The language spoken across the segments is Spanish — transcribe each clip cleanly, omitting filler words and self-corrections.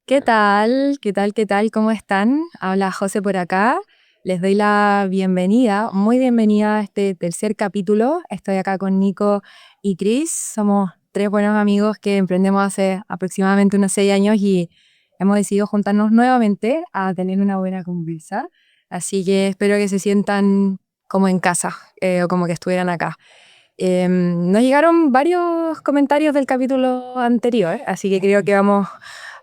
¿Qué tal? ¿Qué tal? ¿Qué tal? ¿Cómo están? Habla José por acá. Les doy la bienvenida, muy bienvenida a este tercer capítulo. Estoy acá con Nico y Chris. Somos tres buenos amigos que emprendemos hace aproximadamente unos 6 años y hemos decidido juntarnos nuevamente a tener una buena conversa. Así que espero que se sientan como en casa o como que estuvieran acá. Nos llegaron varios comentarios del capítulo anterior, así que creo que vamos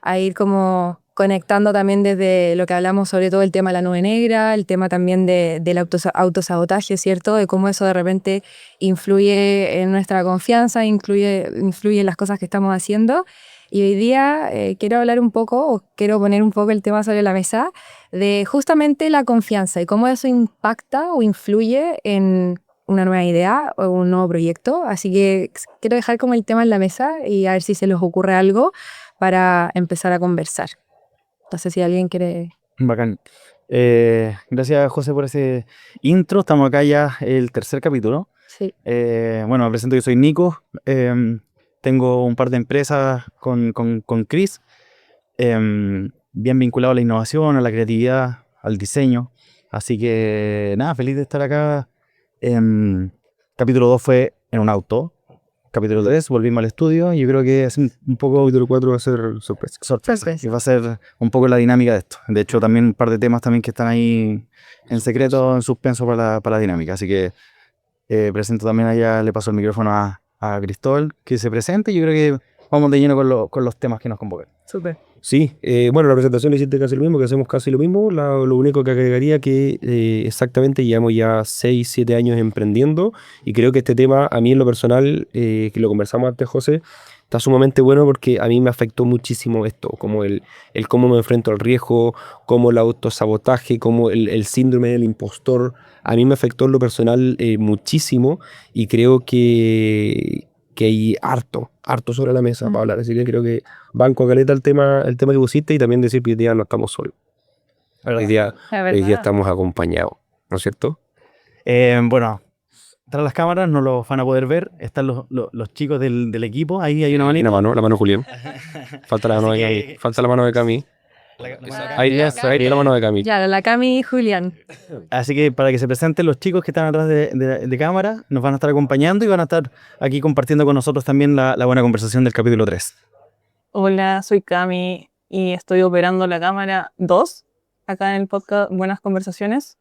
a ir como conectando también desde lo que hablamos sobre todo el tema de la nube negra, el tema también del autosabotaje, ¿cierto? De cómo eso de repente influye en nuestra confianza, influye en las cosas que estamos haciendo. Y hoy día quiero hablar un poco, o quiero poner un poco el tema sobre la mesa, de justamente la confianza y cómo eso impacta o influye en una nueva idea o un nuevo proyecto. Así que quiero dejar como el tema en la mesa y a ver si se les ocurre algo para empezar a conversar. Entonces, si alguien quiere... Bacán. Gracias, José, por ese intro. Estamos acá ya el tercer capítulo. Sí. Bueno, me presento, yo soy Nico. Tengo un par de empresas con Chris, bien vinculado a la innovación, a la creatividad, al diseño. Así que nada, feliz de estar acá. Capítulo 2 fue en un auto. Capítulo 3 volvimos al estudio y yo creo que es un poco... Capítulo 4 va a ser sorpresa. Sorpresa. Y va a ser un poco la dinámica de esto. De hecho, también un par de temas también que están ahí en secreto, en suspenso para la dinámica. Así que presento también allá, le paso el micrófono a Cristóbal, que se presente. Yo creo que vamos de lleno con los temas que nos convocan. Súper. Sí, bueno, la presentación le hiciste casi lo mismo, que hacemos casi lo mismo. Lo único que agregaría que exactamente llevamos ya 6, 7 años emprendiendo y creo que este tema, a mí en lo personal, que lo conversamos antes, José, está sumamente bueno porque a mí me afectó muchísimo esto, como el cómo me enfrento al riesgo, como el autosabotaje, como el síndrome del impostor. A mí me afectó en lo personal muchísimo y creo que hay harto sobre la mesa para hablar. Así que creo que banco caleta el tema que pusiste y también decir que hoy día no estamos solos. Hoy día estamos acompañados, ¿no es cierto? Bueno, tras las cámaras no lo van a poder ver. Están los chicos del equipo. Ahí hay una manita. La mano Julián. Falta la mano de Cami. Falta la mano de Cami. Ahí la mano de Cami. Ya, la Cami y Julián. Así que para que se presenten los chicos que están atrás de cámara, nos van a estar acompañando y van a estar aquí compartiendo con nosotros también la buena conversación del capítulo 3. Hola, soy Cami y estoy operando la cámara 2 acá en el podcast Buenas Conversaciones.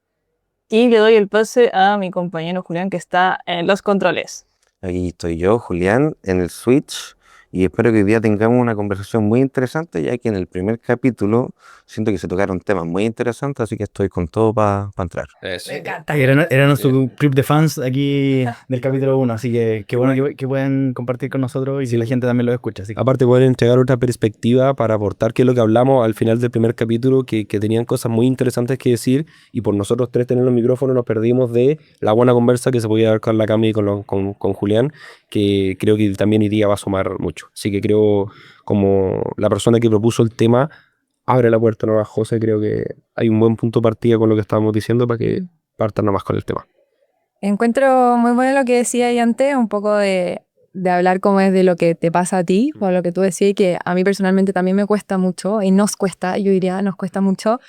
Y le doy el pase a mi compañero Julián, que está en los controles. Aquí estoy yo, Julián, en el Switch, y espero que hoy día tengamos una conversación muy interesante, ya que en el primer capítulo siento que se tocaron temas muy interesantes, así que estoy con todo para entrar. Me encanta. Era nuestro club de fans aquí del capítulo 1, así que qué bueno que pueden compartir con nosotros y si la gente también lo escucha. Así que... Aparte pueden entregar otra perspectiva para aportar que es lo que hablamos al final del primer capítulo, que tenían cosas muy interesantes que decir y por nosotros tres tener los micrófonos nos perdimos de la buena conversa que se podía dar con la Cami y con Julián, que creo que también hoy día va a sumar mucho. Así que creo, como la persona que propuso el tema abre la puerta nueva, José, creo que hay un buen punto de partida con lo que estábamos diciendo para que partan nomás con el tema. Encuentro muy bueno lo que decía ahí antes, un poco de hablar como es de lo que te pasa a ti, o lo que tú decías, que a mí personalmente también me cuesta mucho, y nos cuesta, yo diría, nos cuesta mucho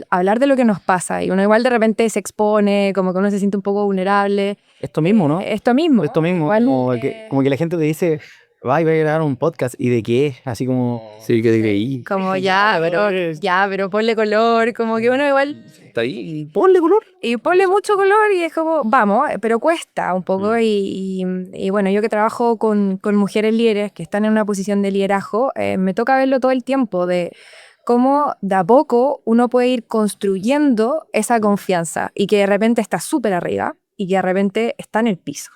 hablar de lo que nos pasa, y uno igual de repente se expone, como que uno se siente un poco vulnerable. Esto mismo, ¿no? Esto mismo. Igual, como que la gente te dice, va a grabar un podcast, ¿y de qué? Así como... Sí, que te creí. Como pero ponle color, como que uno igual... Está ahí, ponle color. Y ponle mucho color y es como, vamos, pero cuesta un poco. Y bueno, yo que trabajo con mujeres líderes que están en una posición de liderazgo, me toca verlo todo el tiempo, de cómo de a poco uno puede ir construyendo esa confianza y que de repente está súper arriba y que de repente está en el piso.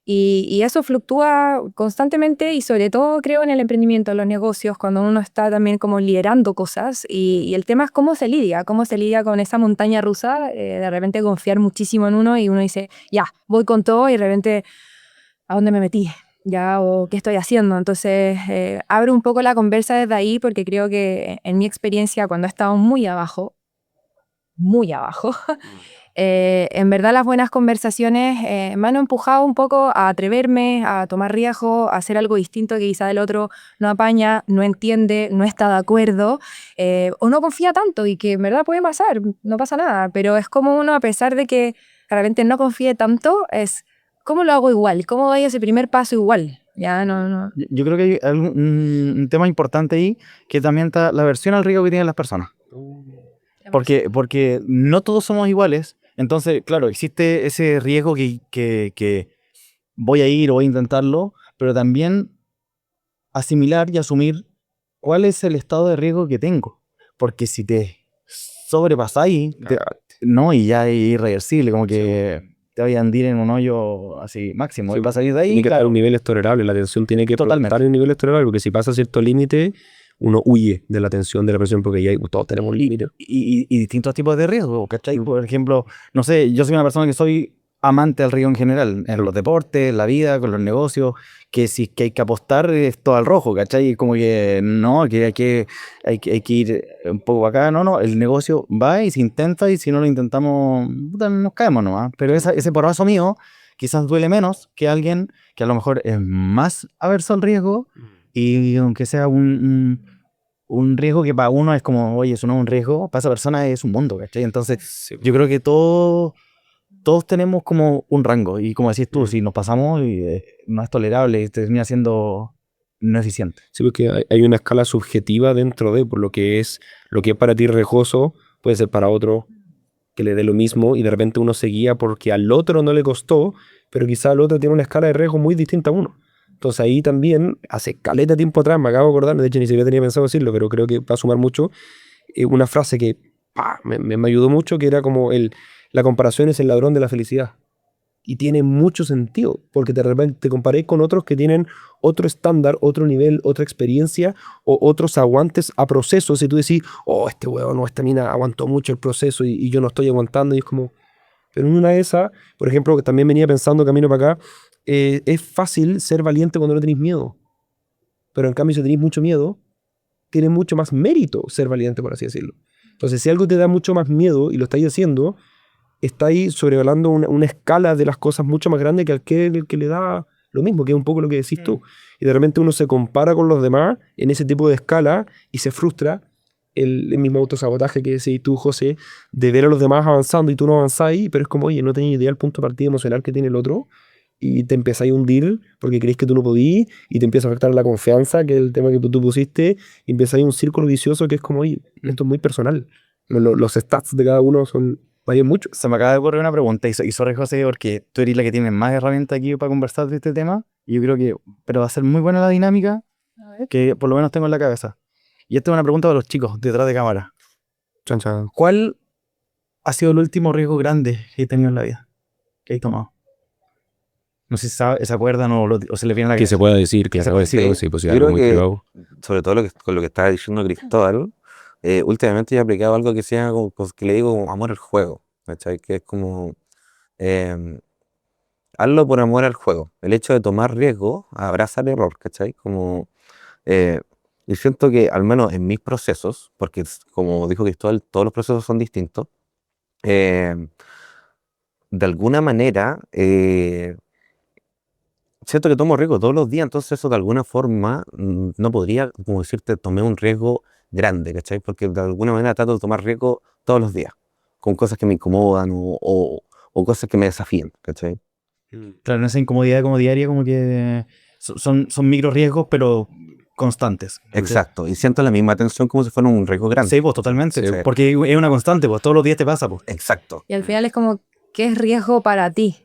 Y eso fluctúa constantemente y sobre todo creo en el emprendimiento, en los negocios, cuando uno está también como liderando cosas y el tema es cómo se lidia con esa montaña rusa, de repente confiar muchísimo en uno y uno dice, ya, voy con todo y de repente, ¿a dónde me metí? ¿Ya? ¿O qué estoy haciendo? Entonces, abro un poco la conversa desde ahí porque creo que en mi experiencia, cuando he estado muy abajo, muy abajo. En verdad las buenas conversaciones me han empujado un poco a atreverme, a tomar riesgo, a hacer algo distinto que quizá el otro no apaña, no entiende, no está de acuerdo o no confía tanto y que en verdad puede pasar, no pasa nada, pero es como uno, a pesar de que realmente no confíe tanto, es ¿cómo lo hago igual? ¿Cómo doy ese primer paso igual? Ya no. Yo creo que hay un tema importante ahí, que también está la versión al riesgo que tienen las personas. Porque no todos somos iguales. Entonces, claro, existe ese riesgo que voy a ir o voy a intentarlo, pero también asimilar y asumir cuál es el estado de riesgo que tengo. Porque si te sobrepasáis, no, y ya es irreversible, como que te voy a hundir en un hoyo así máximo. Sí, y para salir de ahí, tiene que estar claro, a un nivel tolerable, la tensión tiene que Totalmente. estar en un nivel tolerable, porque si pasa cierto límite, uno huye de la tensión, de la presión, porque ya todos tenemos un límite. y distintos tipos de riesgo, ¿cachai? Por ejemplo, no sé, yo soy una persona que soy amante al riesgo en general, en los deportes, en la vida, con los negocios, que si que hay que apostar es todo al rojo, ¿cachai? Como que no, que hay que ir un poco acá, no, el negocio va y se intenta y si no lo intentamos, puta, nos caemos nomás. Pero ese porrazo mío quizás duele menos que alguien que a lo mejor es más averso al riesgo y aunque sea un riesgo que para uno es como, oye, eso no es un riesgo, para esa persona es un mundo, ¿cachai? Entonces, yo creo que todos tenemos como un rango y como decís tú, si nos pasamos no es tolerable y termina siendo no eficiente. Sí, porque hay una escala subjetiva dentro de, por lo que es para ti riesgoso, puede ser para otro que le dé lo mismo y de repente uno se guía porque al otro no le costó, pero quizá el otro tiene una escala de riesgo muy distinta a uno. Entonces ahí también, hace caleta tiempo atrás, me acabo de acordar, de hecho ni siquiera tenía pensado decirlo, pero creo que va a sumar mucho, una frase que me ayudó mucho, que era como la comparación es el ladrón de la felicidad. Y tiene mucho sentido, porque de repente te comparé con otros que tienen otro estándar, otro nivel, otra experiencia o otros aguantes a procesos. Y tú decís, oh, este huevón o esta mina aguantó mucho el proceso y yo no estoy aguantando. Y es como, pero en una de esas, por ejemplo, que también venía pensando camino para acá, es fácil ser valiente cuando no tenés miedo. Pero en cambio, si tenés mucho miedo, tiene mucho más mérito ser valiente, por así decirlo. Entonces, si algo te da mucho más miedo y lo estáis haciendo, está ahí sobrevalando una escala de las cosas mucho más grande que aquel que le da lo mismo, que es un poco lo que decís tú. Y de repente uno se compara con los demás en ese tipo de escala y se frustra el mismo autosabotaje que decís tú, José, de ver a los demás avanzando y tú no avanzáis, pero es como, oye, no tenés idea del punto de partida emocional que tiene el otro y te empezáis a hundir porque crees que tú no podís y te empieza a afectar la confianza, que es el tema que tú pusiste, y empezáis un círculo vicioso que es como, oye, esto es muy personal. Los stats de cada uno varían mucho. Se me acaba de ocurrir una pregunta y sorry, José, porque tú eres la que tiene más herramientas aquí para conversar de este tema y yo creo que, pero va a ser muy buena la dinámica que por lo menos tengo en la cabeza. Y esta es una pregunta para los chicos detrás de cámara. Chan, chan. ¿Cuál ha sido el último riesgo grande que he tenido en la vida? ¿Que he tomado? No sé si se acuerdan o se les viene a la Que cabeza. se pueda decir, que se puede decir, Sí, sí, pues yo algo creo muy que, privado. sobre todo con lo que estaba diciendo Cristóbal, últimamente yo he aplicado algo que se llama, que le digo como amor al juego, ¿cachai? Que es como, hazlo por amor al juego. El hecho de tomar riesgo, abraza el error, ¿cachai? Como, y siento que al menos en mis procesos, porque como dijo Cristóbal, todos los procesos son distintos, eh, de alguna manera, siento que tomo riesgo todos los días, entonces eso de alguna forma no podría, como decirte, tomé un riesgo grande, ¿cachai? Porque de alguna manera trato de tomar riesgo todos los días, con cosas que me incomodan o cosas que me desafían, ¿cachai? Claro, en esa incomodidad como diaria, como que son micro riesgos, pero constantes. Exacto, y siento la misma tensión como si fuera un riesgo grande. Sí, pues totalmente. Sí. Porque es una constante, pues todos los días te pasa, pues. Exacto. Y al final es como, ¿qué es riesgo para ti?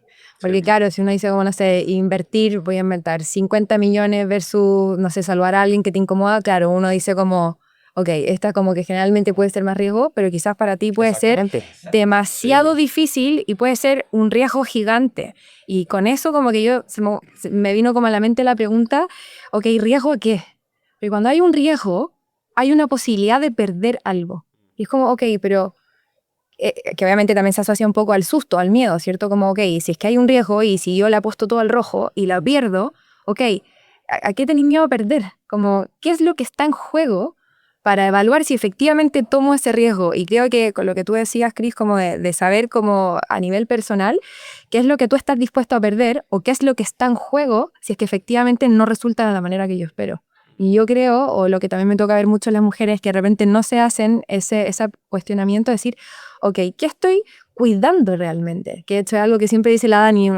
Porque claro, si uno dice, como, no sé, invertir, voy a inventar 50 millones versus, no sé, salvar a alguien que te incomoda, claro, uno dice como, ok, esta como que generalmente puede ser más riesgo, pero quizás para ti puede ser demasiado difícil y puede ser un riesgo gigante. Y con eso como que me vino como a la mente la pregunta, ok, ¿riesgo a qué? Porque cuando hay un riesgo, hay una posibilidad de perder algo. Y es como, ok, pero que obviamente también se asocia un poco al susto, al miedo, ¿cierto? Como, ok, si es que hay un riesgo y si yo le apuesto todo al rojo y la pierdo, ok, ¿a qué tenés miedo a perder? Como, ¿qué es lo que está en juego para evaluar si efectivamente tomo ese riesgo. Y creo que con lo que tú decías, Cris, como de saber como a nivel personal qué es lo que tú estás dispuesto a perder o qué es lo que está en juego si es que efectivamente no resulta de la manera que yo espero. Y yo creo, o lo que también me toca ver mucho en las mujeres, que de repente no se hacen ese cuestionamiento de decir, ok, ¿qué estoy cuidando realmente? Que esto es algo que siempre dice la Dani,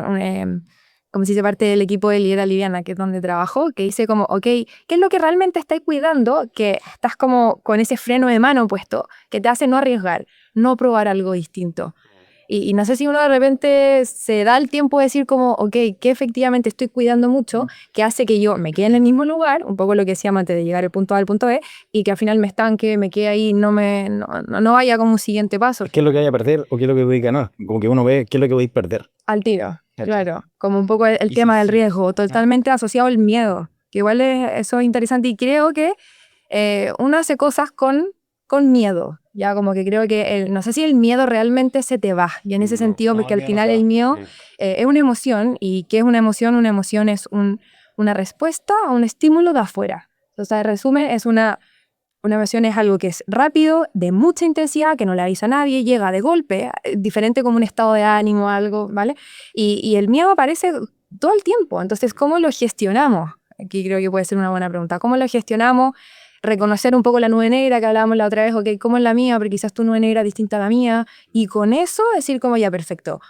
como si se parte del equipo de Lidera Liviana, que es donde trabajo, que dice como, ok, ¿qué es lo que realmente estáis cuidando? Que estás como con ese freno de mano puesto, que te hace no arriesgar, no probar algo distinto. Y no sé si uno de repente se da el tiempo de decir como, ok, que efectivamente estoy cuidando mucho, que hace que yo me quede en el mismo lugar, un poco lo que decíamos antes de llegar del punto A al punto B, y que al final me estanque, me quede ahí, no vaya como un siguiente paso. ¿Qué es lo que vaya a perder o qué es lo que voy a ganar? Como que uno ve qué es lo que voy a perder. Al tiro, Exacto. claro. Como un poco el Y tema sí, del sí. riesgo, totalmente asociado al miedo, que igual eso es interesante y creo que uno hace cosas con miedo. Ya como que creo que, no sé si el miedo realmente se te va, y en ese sentido, porque al final el miedo es una emoción, y ¿qué es una emoción? Una emoción es una respuesta a un estímulo de afuera. O sea, en resumen, es una emoción es algo que es rápido, de mucha intensidad, que no le avisa a nadie, llega de golpe, diferente como un estado de ánimo, algo, ¿vale? Y el miedo aparece todo el tiempo. Entonces, ¿cómo lo gestionamos? Aquí creo que puede ser una buena pregunta. ¿Cómo lo gestionamos? Reconocer un poco la nube negra que hablábamos la otra vez, ok, ¿cómo es la mía? Porque quizás tu nube negra es distinta a la mía. Y con eso decir como, ya, perfecto.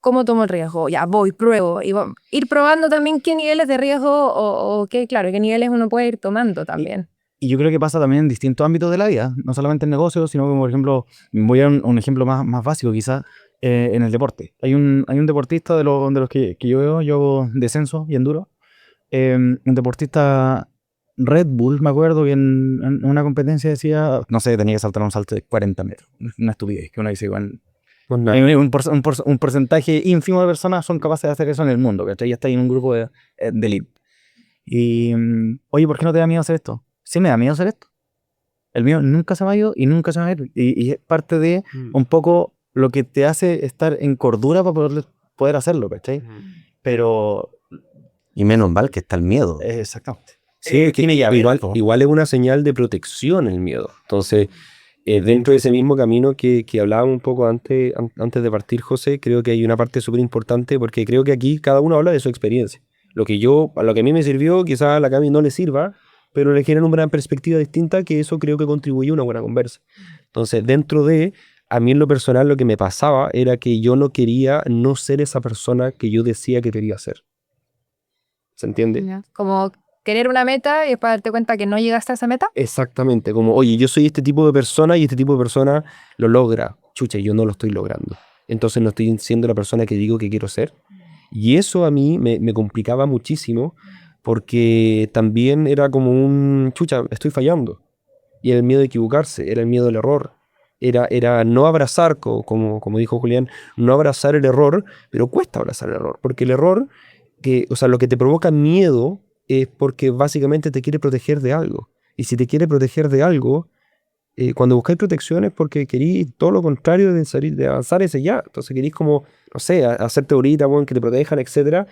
¿Cómo tomo el riesgo? Ya, voy, pruebo. Y ir probando también qué niveles de riesgo o qué, claro, qué niveles uno puede ir tomando también. Y yo creo que pasa también en distintos ámbitos de la vida, no solamente en negocios, sino que, por ejemplo, voy a un ejemplo más básico quizás, en el deporte. Hay un deportista de los que yo veo, yo hago descenso y enduro, un deportista Red Bull, me acuerdo que en una competencia decía, no sé, tenía que saltar un salto de 40 metros, una estupidez, que uno dice, bueno, Pues nada. hay un porcentaje ínfimo de personas son capaces de hacer eso en el mundo, ¿cachai? Ya está en un grupo de elite. Y, oye, ¿por qué no te da miedo hacer esto? Sí me da miedo hacer esto. El mío nunca se me ha ido y nunca se me va a ir. Y es parte de un poco lo que te hace estar en cordura para poder hacerlo, ¿cachai? Pero... Y menos mal que está el miedo. Exactamente. Sí, es que tiene llave, igual es una señal de protección el miedo. Entonces, dentro de ese mismo camino que hablábamos un poco antes de partir, José, creo que hay una parte súper importante porque creo que aquí cada uno habla de su experiencia. Lo que a mí me sirvió, quizás a la Cami no le sirva, pero le genera una perspectiva distinta que eso creo que contribuye a una buena conversa. Entonces, a mí en lo personal lo que me pasaba era que yo no quería no ser esa persona que yo decía que quería ser. ¿Se entiende? Ya. Como querer una meta y después darte cuenta que no llegaste a esa meta. Exactamente, como, oye, yo soy este tipo de persona y este tipo de persona lo logra. Chucha, yo no lo estoy logrando. Entonces no estoy siendo la persona que digo que quiero ser. Y eso a mí me complicaba muchísimo porque también era como chucha, estoy fallando. Y era el miedo de equivocarse, era el miedo del error. Era no abrazar, como dijo Julián, no abrazar el error, pero cuesta abrazar el error, porque el error, o sea, lo que te provoca miedo es porque básicamente te quiere proteger de algo. Y si te quiere proteger de algo, cuando buscáis protección es porque queréis todo lo contrario de avanzar ese ya. Entonces queréis como, no sé, hacer teoritas, bueno, que te protejan, etc.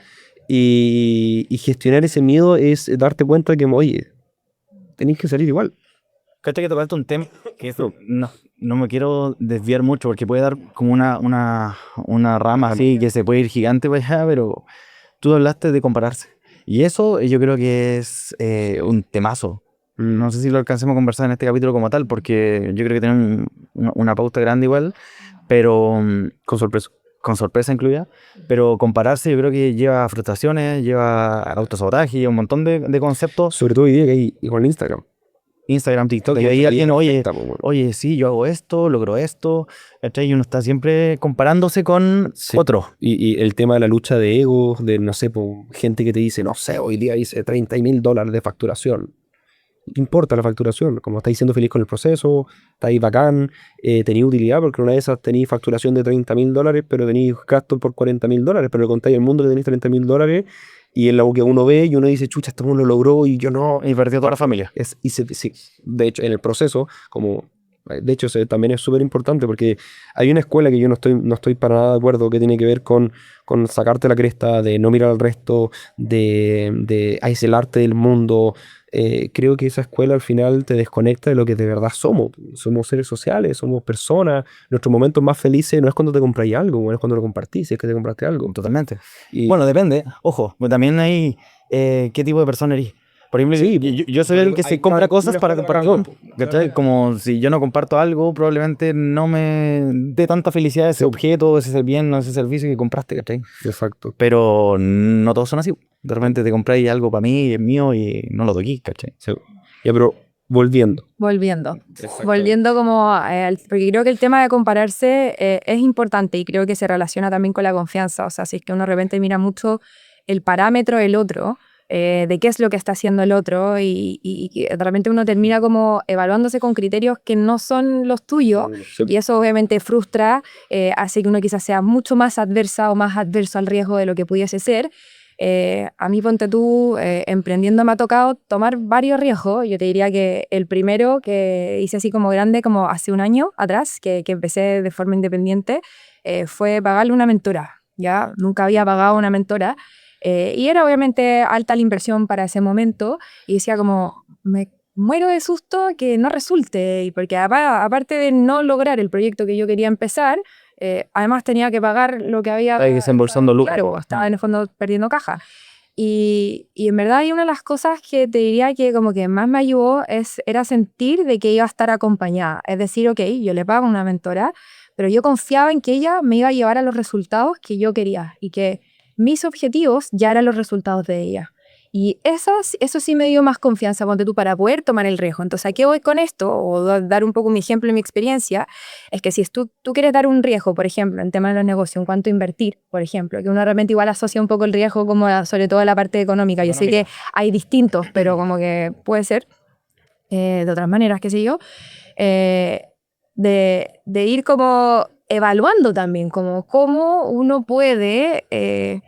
Y gestionar ese miedo es darte cuenta de que, oye, tenéis que salir igual. ¿Cachai que tocaste un tema que eso no me quiero desviar mucho porque puede dar como una rama así que se puede ir gigante para allá, pero tú hablaste de compararse. Y eso yo creo que es un temazo. No sé si lo alcancemos a conversar en este capítulo como tal, porque yo creo que tiene una pauta grande igual, pero con sorpresa incluida, pero compararse yo creo que lleva frustraciones, lleva autosabotaje, lleva un montón de conceptos. Sobre todo hoy día que hay con Instagram. Instagram, TikTok, y ahí alguien, oye, sí, yo hago esto, logro esto, ¿cachai? Y uno está siempre comparándose con otro. Y el tema de la lucha de egos, de, no sé, gente que te dice, no sé, hoy día hice $30,000 de facturación. ¿Qué importa la facturación? Como estáis siendo feliz con el proceso, estáis bacán, tenéis utilidad, porque una de esas tenéis facturación de $30,000, pero tenéis gastos por $40,000, pero le contáis al mundo que tenéis $30,000 y es lo que uno ve y uno dice, chucha, esto uno lo logró y yo no. Y perdió toda la familia. Sí, de hecho, en el proceso, de hecho, también es súper importante porque hay una escuela que yo no estoy para nada de acuerdo que tiene que ver con sacarte la cresta, de no mirar al resto, de aislarte del mundo, creo que esa escuela al final te desconecta de lo que de verdad somos. Somos seres sociales, somos personas. Nuestros momentos más felices no es cuando te compráis algo, es cuando lo compartís, si es que te compraste algo. Totalmente. Y, Bueno, depende. Ojo, pues también hay qué tipo de persona eres. Por ejemplo, Sí, yo soy el que se compra cosas para todo. ¿cachai? Como si yo no comparto algo, probablemente no me dé tanta felicidad ese objeto, ese bien, ese servicio que compraste, ¿cachai? Exacto. Pero no todos son así. De repente te compráis algo para mí, es mío y no lo toquís, ¿cachai? Sí. Ya, pero volviendo. Volviendo como, porque creo que el tema de compararse es importante y creo que se relaciona también con la confianza. O sea, si es que uno de repente mira mucho el parámetro del otro, de qué es lo que está haciendo el otro y que de repente uno termina como evaluándose con criterios que no son los tuyos Sí. y eso obviamente frustra, hace que uno quizás sea mucho más adversa o más adverso al riesgo de lo que pudiese ser. A mí, ponte tú, emprendiendo me ha tocado tomar varios riesgos. Yo te diría que el primero que hice así como grande, como hace un año atrás, que empecé de forma independiente, fue pagarle una mentora. ¿Ya? Nunca había pagado una mentora. Y era obviamente alta la inversión para ese momento. Y decía como, me muero de susto que no resulte. Y porque aparte de no lograr el proyecto que yo quería empezar, además tenía que pagar lo que había... Estáis desembolsando lucro. Claro, estaba en el fondo perdiendo caja. Y en verdad hay una de las cosas que te diría que como que más me ayudó era sentir de que iba a estar acompañada. Es decir, ok, yo le pago una mentora, pero yo confiaba en que ella me iba a llevar a los resultados que yo quería y que mis objetivos ya eran los resultados de ella. Y eso sí me dio más confianza, ponte tú, para poder tomar el riesgo. Entonces, ¿a qué voy con esto? O dar un poco mi ejemplo y mi experiencia. Es que si tú quieres dar un riesgo, por ejemplo, en tema de los negocios, en cuanto a invertir, por ejemplo, que uno realmente igual asocia un poco el riesgo como sobre todo la parte económica. Yo sé que hay distintos, pero como que puede ser de otras maneras, qué sé yo. De ir como evaluando también, como cómo uno puede...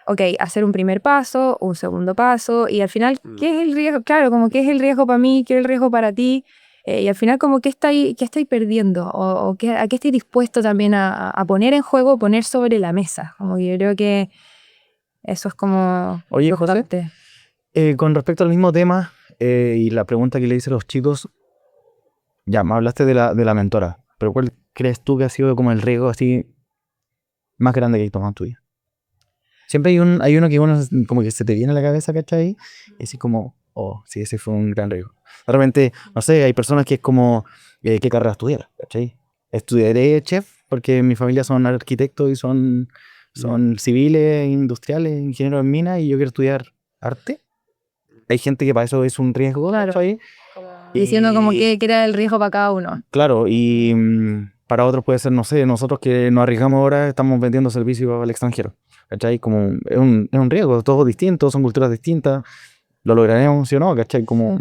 ok, hacer un primer paso, un segundo paso, y al final, ¿qué es el riesgo? Claro, como qué es el riesgo para mí, qué es el riesgo para ti, y al final como qué estoy perdiendo, o a qué estoy dispuesto también a poner en juego, poner sobre la mesa. Como que yo creo que eso es como Oye, lo José, importante. con respecto al mismo tema y la pregunta que le hice a los chicos, ya, me hablaste de la mentora, pero ¿cuál crees tú que ha sido como el riesgo así más grande que has tomado en tu vida? Siempre hay uno que uno como que se te viene a la cabeza, ¿cachai? Y así como, oh, sí, ese fue un gran riesgo. De repente, no sé, hay personas que es como, ¿qué carrera estudiar? ¿Cachai? Estudiaré chef porque mi familia son arquitectos y son civiles, industriales, ingenieros en mina y yo quiero estudiar arte. Hay gente que para eso es un riesgo, Claro. ¿cachai? Diciendo como que era el riesgo para cada uno. Claro, y para otros puede ser, no sé, nosotros que nos arriesgamos ahora estamos vendiendo servicios al extranjero, ¿cachai? Como es un riesgo, todos distintos, son culturas distintas, lo lograremos, ¿sí o no? ¿Cachai? Como...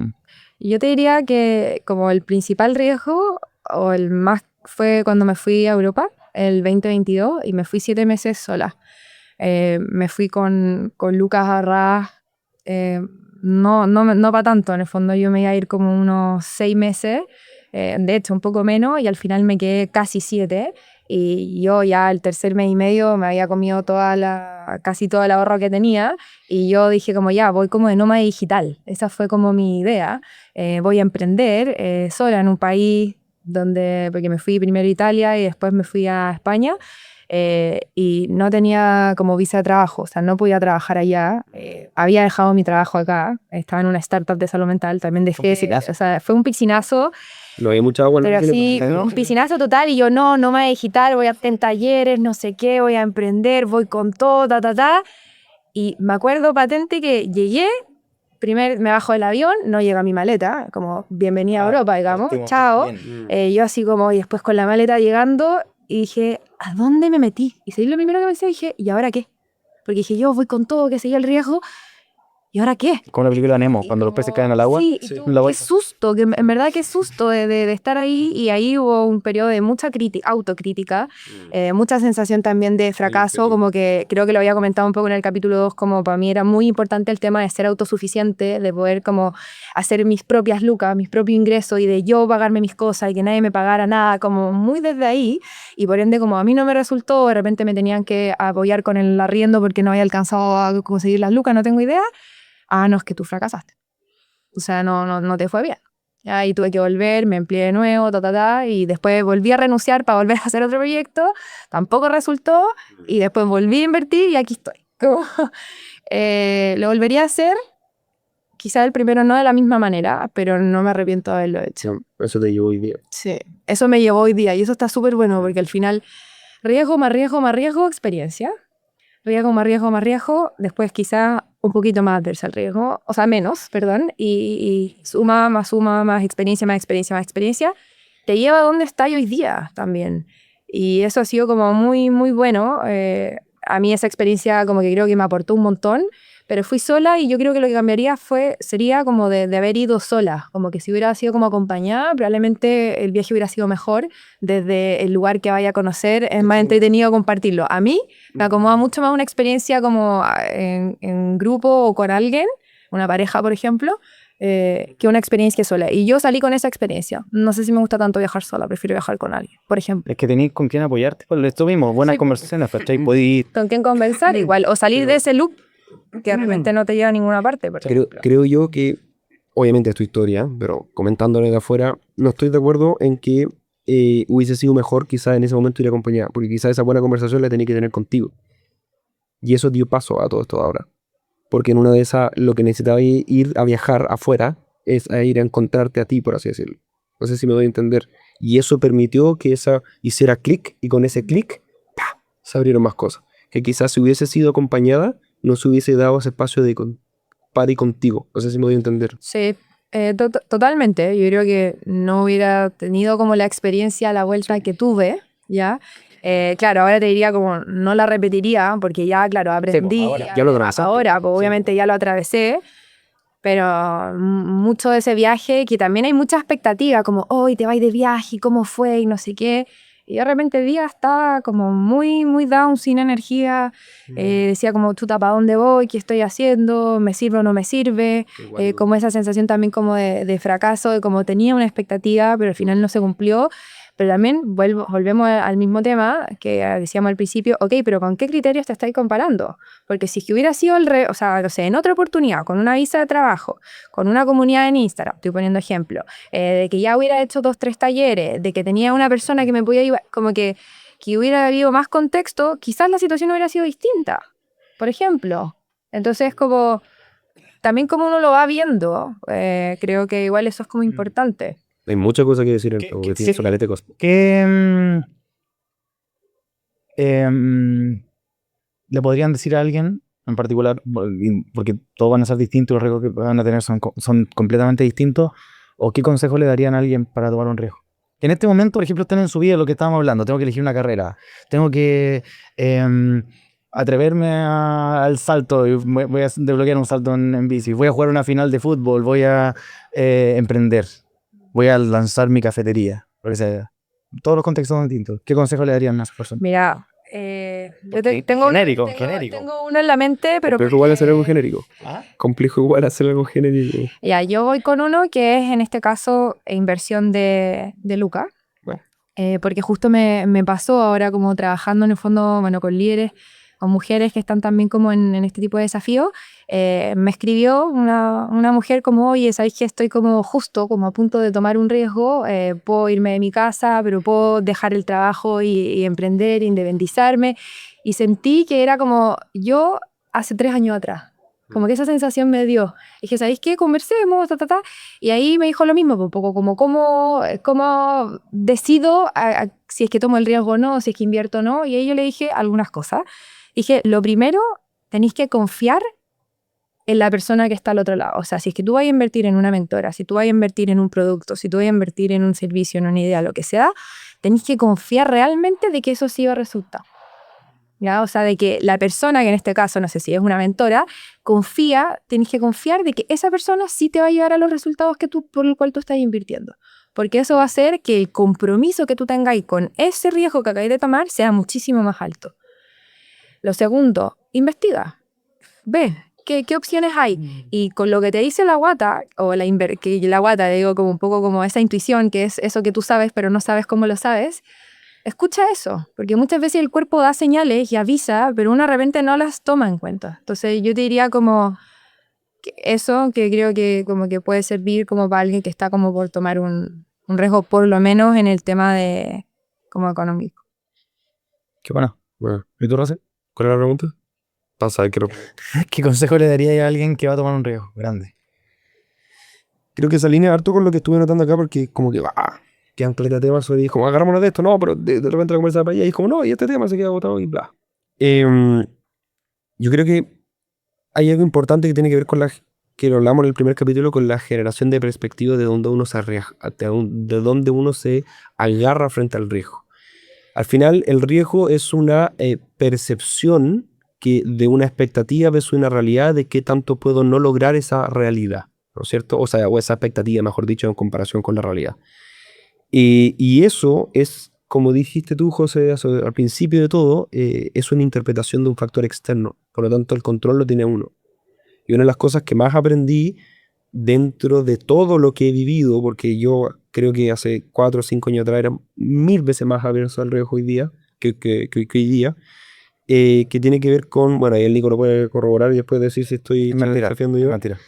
Yo te diría que como el principal riesgo, o el más, fue cuando me fui a Europa, el 2022, y me fui 7 meses sola. Me fui con Lucas Arras, no para tanto, en el fondo yo me iba a ir como unos 6 meses, de hecho un poco menos, y al final me quedé casi 7, y yo ya el tercer mes y medio me había comido casi todo el ahorro que tenía, y yo dije como ya, voy como de nómada digital, esa fue como mi idea, voy a emprender sola en un país porque me fui primero a Italia y después me fui a España, y no tenía como visa de trabajo, o sea, no podía trabajar allá. Había dejado mi trabajo acá, estaba en una startup de salud mental, también dejé, o sea, fue un piscinazo, No hay mucha agua en pero la así, un piscinazo total, y yo no me voy a digital, voy a hacer talleres, no sé qué, voy a emprender, voy con todo, y me acuerdo patente que llegué, me bajo del avión, no llega mi maleta, como bienvenida a Europa, digamos, chao. Yo así como, y después con la maleta llegando, y dije, ¿a dónde me metí? Y seguí lo primero que pensé, dije, ¿y ahora qué? Porque dije, yo voy con todo, que seguía el riesgo, ¿y ahora qué? Como la película Nemo, cuando los peces caen al agua. Sí, qué susto, en verdad qué susto de estar ahí, y ahí hubo un periodo de mucha autocrítica, mucha sensación también de fracaso, como que creo que lo había comentado un poco en el capítulo 2, como para mí era muy importante el tema de ser autosuficiente, de poder como hacer mis propias lucas, mis propios ingresos, y de yo pagarme mis cosas y que nadie me pagara nada, como muy desde ahí, y por ende como a mí no me resultó, de repente me tenían que apoyar con el arriendo porque no había alcanzado a conseguir las lucas, no tengo idea. Ah, no, es que tú fracasaste. o sea, no te fue bien. Y tuve que volver, me empleé de nuevo, y después volví a renunciar para volver a hacer otro proyecto, tampoco resultó, y después volví a invertir y aquí estoy. Como, lo volvería a hacer, quizás el primero no de la misma manera, pero no me arrepiento de haberlo hecho. Eso te llevo hoy día. Sí, eso me llevó hoy día y eso está súper bueno porque al final riesgo más riesgo más riesgo, experiencia. Riesgo más riesgo más riesgo, después quizá un poquito más adversa el riesgo, o sea, menos, perdón, y suma, más experiencia, más experiencia, más experiencia, te lleva a donde está hoy día también. Y eso ha sido como muy, muy bueno. A mí esa experiencia como que creo que me aportó un montón, pero fui sola y yo creo que lo que cambiaría sería como de haber ido sola, como que si hubiera sido como acompañada, probablemente el viaje hubiera sido mejor desde el lugar que vaya a conocer, es más entretenido compartirlo. A mí me acomoda mucho más una experiencia como en grupo o con alguien, una pareja por ejemplo, que una experiencia sola. Y yo salí con esa experiencia. No sé si me gusta tanto viajar sola, prefiero viajar con alguien, por ejemplo. Es que tenéis con quién apoyarte, pues esto mismo, buenas Sí. conversaciones, ¿cachai? Podéis... ¿Con quién conversar? Igual, o salir de ese loop que de repente no te lleva a ninguna parte. Por ejemplo. Creo yo que, obviamente es tu historia, pero comentándole de afuera, no estoy de acuerdo en que hubiese sido mejor quizás en ese momento ir acompañada, porque quizás esa buena conversación la tenía que tener contigo. Y eso dio paso a todo esto de ahora. Porque en una de esas, lo que necesitaba ir a viajar afuera es a ir a encontrarte a ti, por así decirlo. No sé si me doy a entender. Y eso permitió que esa hiciera clic, y con ese clic, ¡pah!, se abrieron más cosas. Que quizás si hubiese sido acompañada, no se hubiese dado ese espacio de par y contigo. No sé si me doy a entender. Sí, totalmente. Yo creo que no hubiera tenido como la experiencia a la vuelta que tuve, ¿ya? Claro, ahora te diría como no la repetiría porque ya, claro, aprendí. Sí, ahora, ya lo atravesaste. Ahora, pues obviamente ya lo atravesé, pero mucho de ese viaje, que también hay mucha expectativa, como, hoy te vas de viaje, ¿cómo fue? Y no sé qué. Y de repente el día estaba como muy, muy down, sin energía. Decía como, chuta, ¿para dónde voy? ¿Qué estoy haciendo? ¿Me sirve o no me sirve? Como esa sensación también como de fracaso, de como tenía una expectativa, pero al final no se cumplió. Pero también volvemos al mismo tema que decíamos al principio, ok, pero ¿con qué criterios te estáis comparando? Porque si es que hubiera sido o sea, no sé, en otra oportunidad, con una visa de trabajo, con una comunidad en Instagram, estoy poniendo ejemplo, de que ya hubiera hecho 2, 3 talleres, de que tenía una persona que me podía ayudar, como que hubiera habido más contexto, quizás la situación hubiera sido distinta, por ejemplo. Entonces, como, también como uno lo va viendo, creo que igual eso es como importante. Hay muchas cosas que decir en ¿Qué- esto, qué- porque tienes caleta de cosas. ¿Qué le podrían decir a alguien en particular, porque todos van a ser distintos, los riesgos que van a tener son completamente distintos, o qué consejo le darían a alguien para tomar un riesgo? Que en este momento, por ejemplo, están en su vida lo que estábamos hablando, tengo que elegir una carrera, tengo que atreverme al salto, y voy a desbloquear un salto en bici, voy a jugar una final de fútbol, voy a emprender, voy a lanzar mi cafetería, lo que sea. Todos los contextos son distintos. ¿Qué consejo le darían a esas personas? Mira, yo tengo uno en la mente, pero Complejo igual hacer algo porque- genérico. ¿Ah? Complejo igual hacer algo genérico. Ya, yo voy con uno que es en este caso inversión de Luca, Bueno. porque justo me pasó ahora como trabajando en el fondo, bueno, con líderes, con mujeres que están también como en este tipo de desafíos. Me escribió una mujer como, oye, ¿sabes que estoy como justo, como a punto de tomar un riesgo? Puedo irme de mi casa, pero puedo dejar el trabajo y emprender, independizarme. Y sentí que era como yo hace 3 años atrás. Como que esa sensación me dio. Dije, ¿sabéis qué? Conversemos, Y ahí me dijo lo mismo, un poco como cómo decido si es que tomo el riesgo o no, si es que invierto o no. Y ahí yo le dije algunas cosas. Dije, lo primero, tenéis que confiar en la persona que está al otro lado. O sea, si es que tú vas a invertir en una mentora, si tú vas a invertir en un producto, si tú vas a invertir en un servicio, en una idea, lo que sea, tenéis que confiar realmente de que eso sí va a resultar. ¿Ya? O sea, de que la persona, que en este caso, no sé si es una mentora, tenéis que confiar de que esa persona sí te va a llevar a los resultados por el cual tú estás invirtiendo. Porque eso va a hacer que el compromiso que tú tengáis con ese riesgo que acabáis de tomar sea muchísimo más alto. Lo segundo, investiga. Ve, ¿qué opciones hay? Y con lo que te dice la guata, que la guata, digo, como un poco como esa intuición, que es eso que tú sabes, pero no sabes cómo lo sabes, escucha eso, porque muchas veces el cuerpo da señales y avisa, pero uno de repente no las toma en cuenta. Entonces yo te diría como eso que creo que como que puede servir como para alguien que está como por tomar un riesgo, por lo menos en el tema de como económico. Qué bueno. Bueno, ¿Y tú, Rosy? ¿cuál es la pregunta? Pasa, ¿Qué consejo le daría a alguien que va a tomar un riesgo grande? creo que se alinea harto con lo que estuve notando acá porque como que quedan caleta de temas y como agarrámonos de esto, no, pero de repente la conversa para allá y es como no, y este tema se queda agotado y bla. Yo creo que hay algo importante que tiene que ver con que lo hablamos en el primer capítulo, con la generación de perspectiva de donde uno se arriesga, de donde uno se agarra frente al riesgo. Al final, el riesgo es una percepción de una expectativa versus una realidad de qué tanto puedo no lograr esa realidad, ¿no es cierto? O sea, o esa expectativa, mejor dicho, en comparación con la realidad. Y eso es, como dijiste tú, José, al principio de todo, es una interpretación de un factor externo. Por lo tanto, el control lo tiene uno. Y una de las cosas que más aprendí dentro de todo lo que he vivido, porque yo creo que hace 4 o 5 años atrás era 1000 veces más averso al riesgo hoy día que hoy día, que tiene que ver con, bueno, ahí el Nico lo puede corroborar y después decir si estoy desafiando yo. Mentira.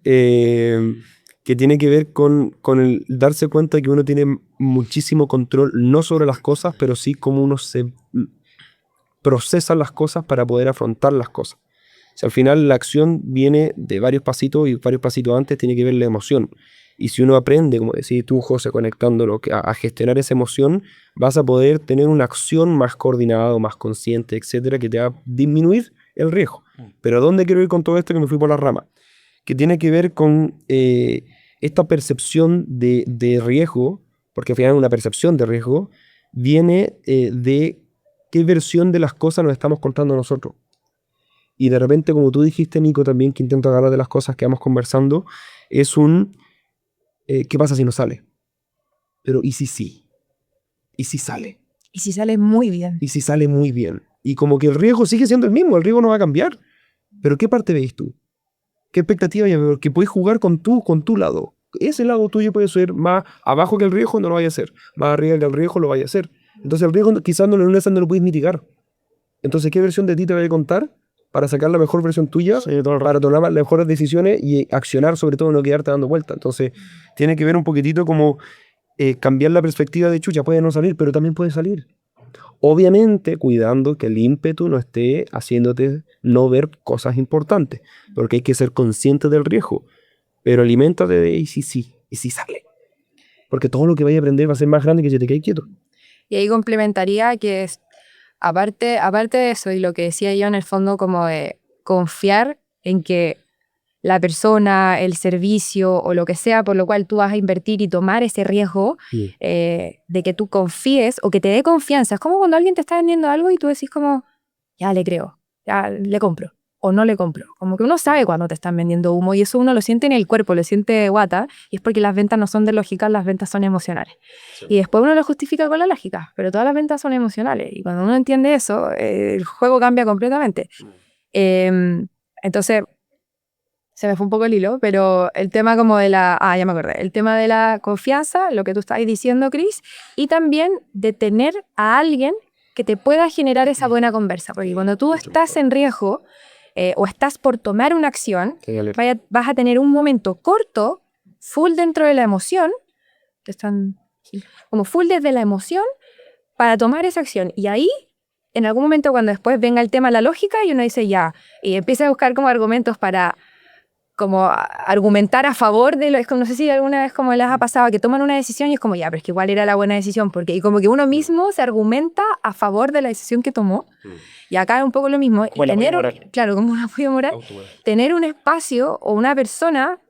Que tiene que ver con el darse cuenta de que uno tiene muchísimo control, no sobre las cosas, pero sí cómo uno se procesa las cosas para poder afrontar las cosas. O sea, al final la acción viene de varios pasitos y varios pasitos antes tiene que ver la emoción. Y si uno aprende, como decís tú, José, conectándolo, a gestionar esa emoción, vas a poder tener una acción más coordinada, más consciente, etcétera, que te va a disminuir el riesgo. Pero ¿a dónde quiero ir con todo esto? Que me fui por la rama. Que tiene que ver con esta percepción de riesgo, porque al final una percepción de riesgo viene de qué versión de las cosas nos estamos contando nosotros. Y de repente, como tú dijiste, Nico, también, que intento agarrar de las cosas que vamos conversando, es ¿qué pasa si no sale? Pero ¿y si sí? ¿Y si sale? Y si sale muy bien. ¿Y si sale muy bien? Y como que el riesgo sigue siendo el mismo, el riesgo no va a cambiar. Pero ¿qué parte veis tú? ¿Qué expectativa hay? Porque puedes jugar con tu lado. Ese lado tuyo puede ser más abajo que el riesgo, no lo vaya a hacer. Más arriba que el riesgo, lo vaya a hacer. Entonces el riesgo quizás no lo puedes mitigar. Entonces, ¿qué versión de ti te voy a contar para sacar la mejor versión tuya, para tomar las mejores decisiones y accionar, sobre todo no quedarte dando vueltas? Entonces, tiene que ver un poquitito como cambiar la perspectiva de chucha, puede no salir, pero también puede salir. Obviamente, cuidando que el ímpetu no esté haciéndote no ver cosas importantes, porque hay que ser consciente del riesgo, pero aliméntate de y si sale. Porque todo lo que vaya a aprender va a ser más grande que si te quedas quieto. Y ahí complementaría que es, aparte de eso, y lo que decía yo en el fondo, como de confiar en que la persona, el servicio o lo que sea por lo cual tú vas a invertir y tomar ese riesgo, de que tú confíes o que te dé confianza. Es como cuando alguien te está vendiendo algo y tú decís como, ya le creo, ya le compro o no le compro. Como que uno sabe cuando te están vendiendo humo y eso uno lo siente en el cuerpo, lo siente guata, y es porque las ventas no son de lógica, las ventas son emocionales. Sí. Y después uno lo justifica con la lógica, pero todas las ventas son emocionales y cuando uno entiende eso, el juego cambia completamente. Entonces, se me fue un poco el hilo, pero el tema como de ya me acordé, el tema de la confianza, lo que tú estabas diciendo, Chris, y también de tener a alguien que te pueda generar esa buena conversa, porque cuando tú estás en riesgo o estás por tomar una acción, vas a tener un momento corto, full dentro de la emoción, como full desde la emoción, para tomar esa acción, y ahí en algún momento cuando después venga el tema de la lógica y uno dice ya, y empieza a buscar como argumentos para como argumentar a favor de lo, no sé si alguna vez como les ha pasado que toman una decisión y es como ya, pero es que igual era la buena decisión, porque y como que uno mismo se argumenta a favor de la decisión que tomó, y acá es un poco lo mismo, bueno, claro, como un apoyo moral, tener un espacio o una persona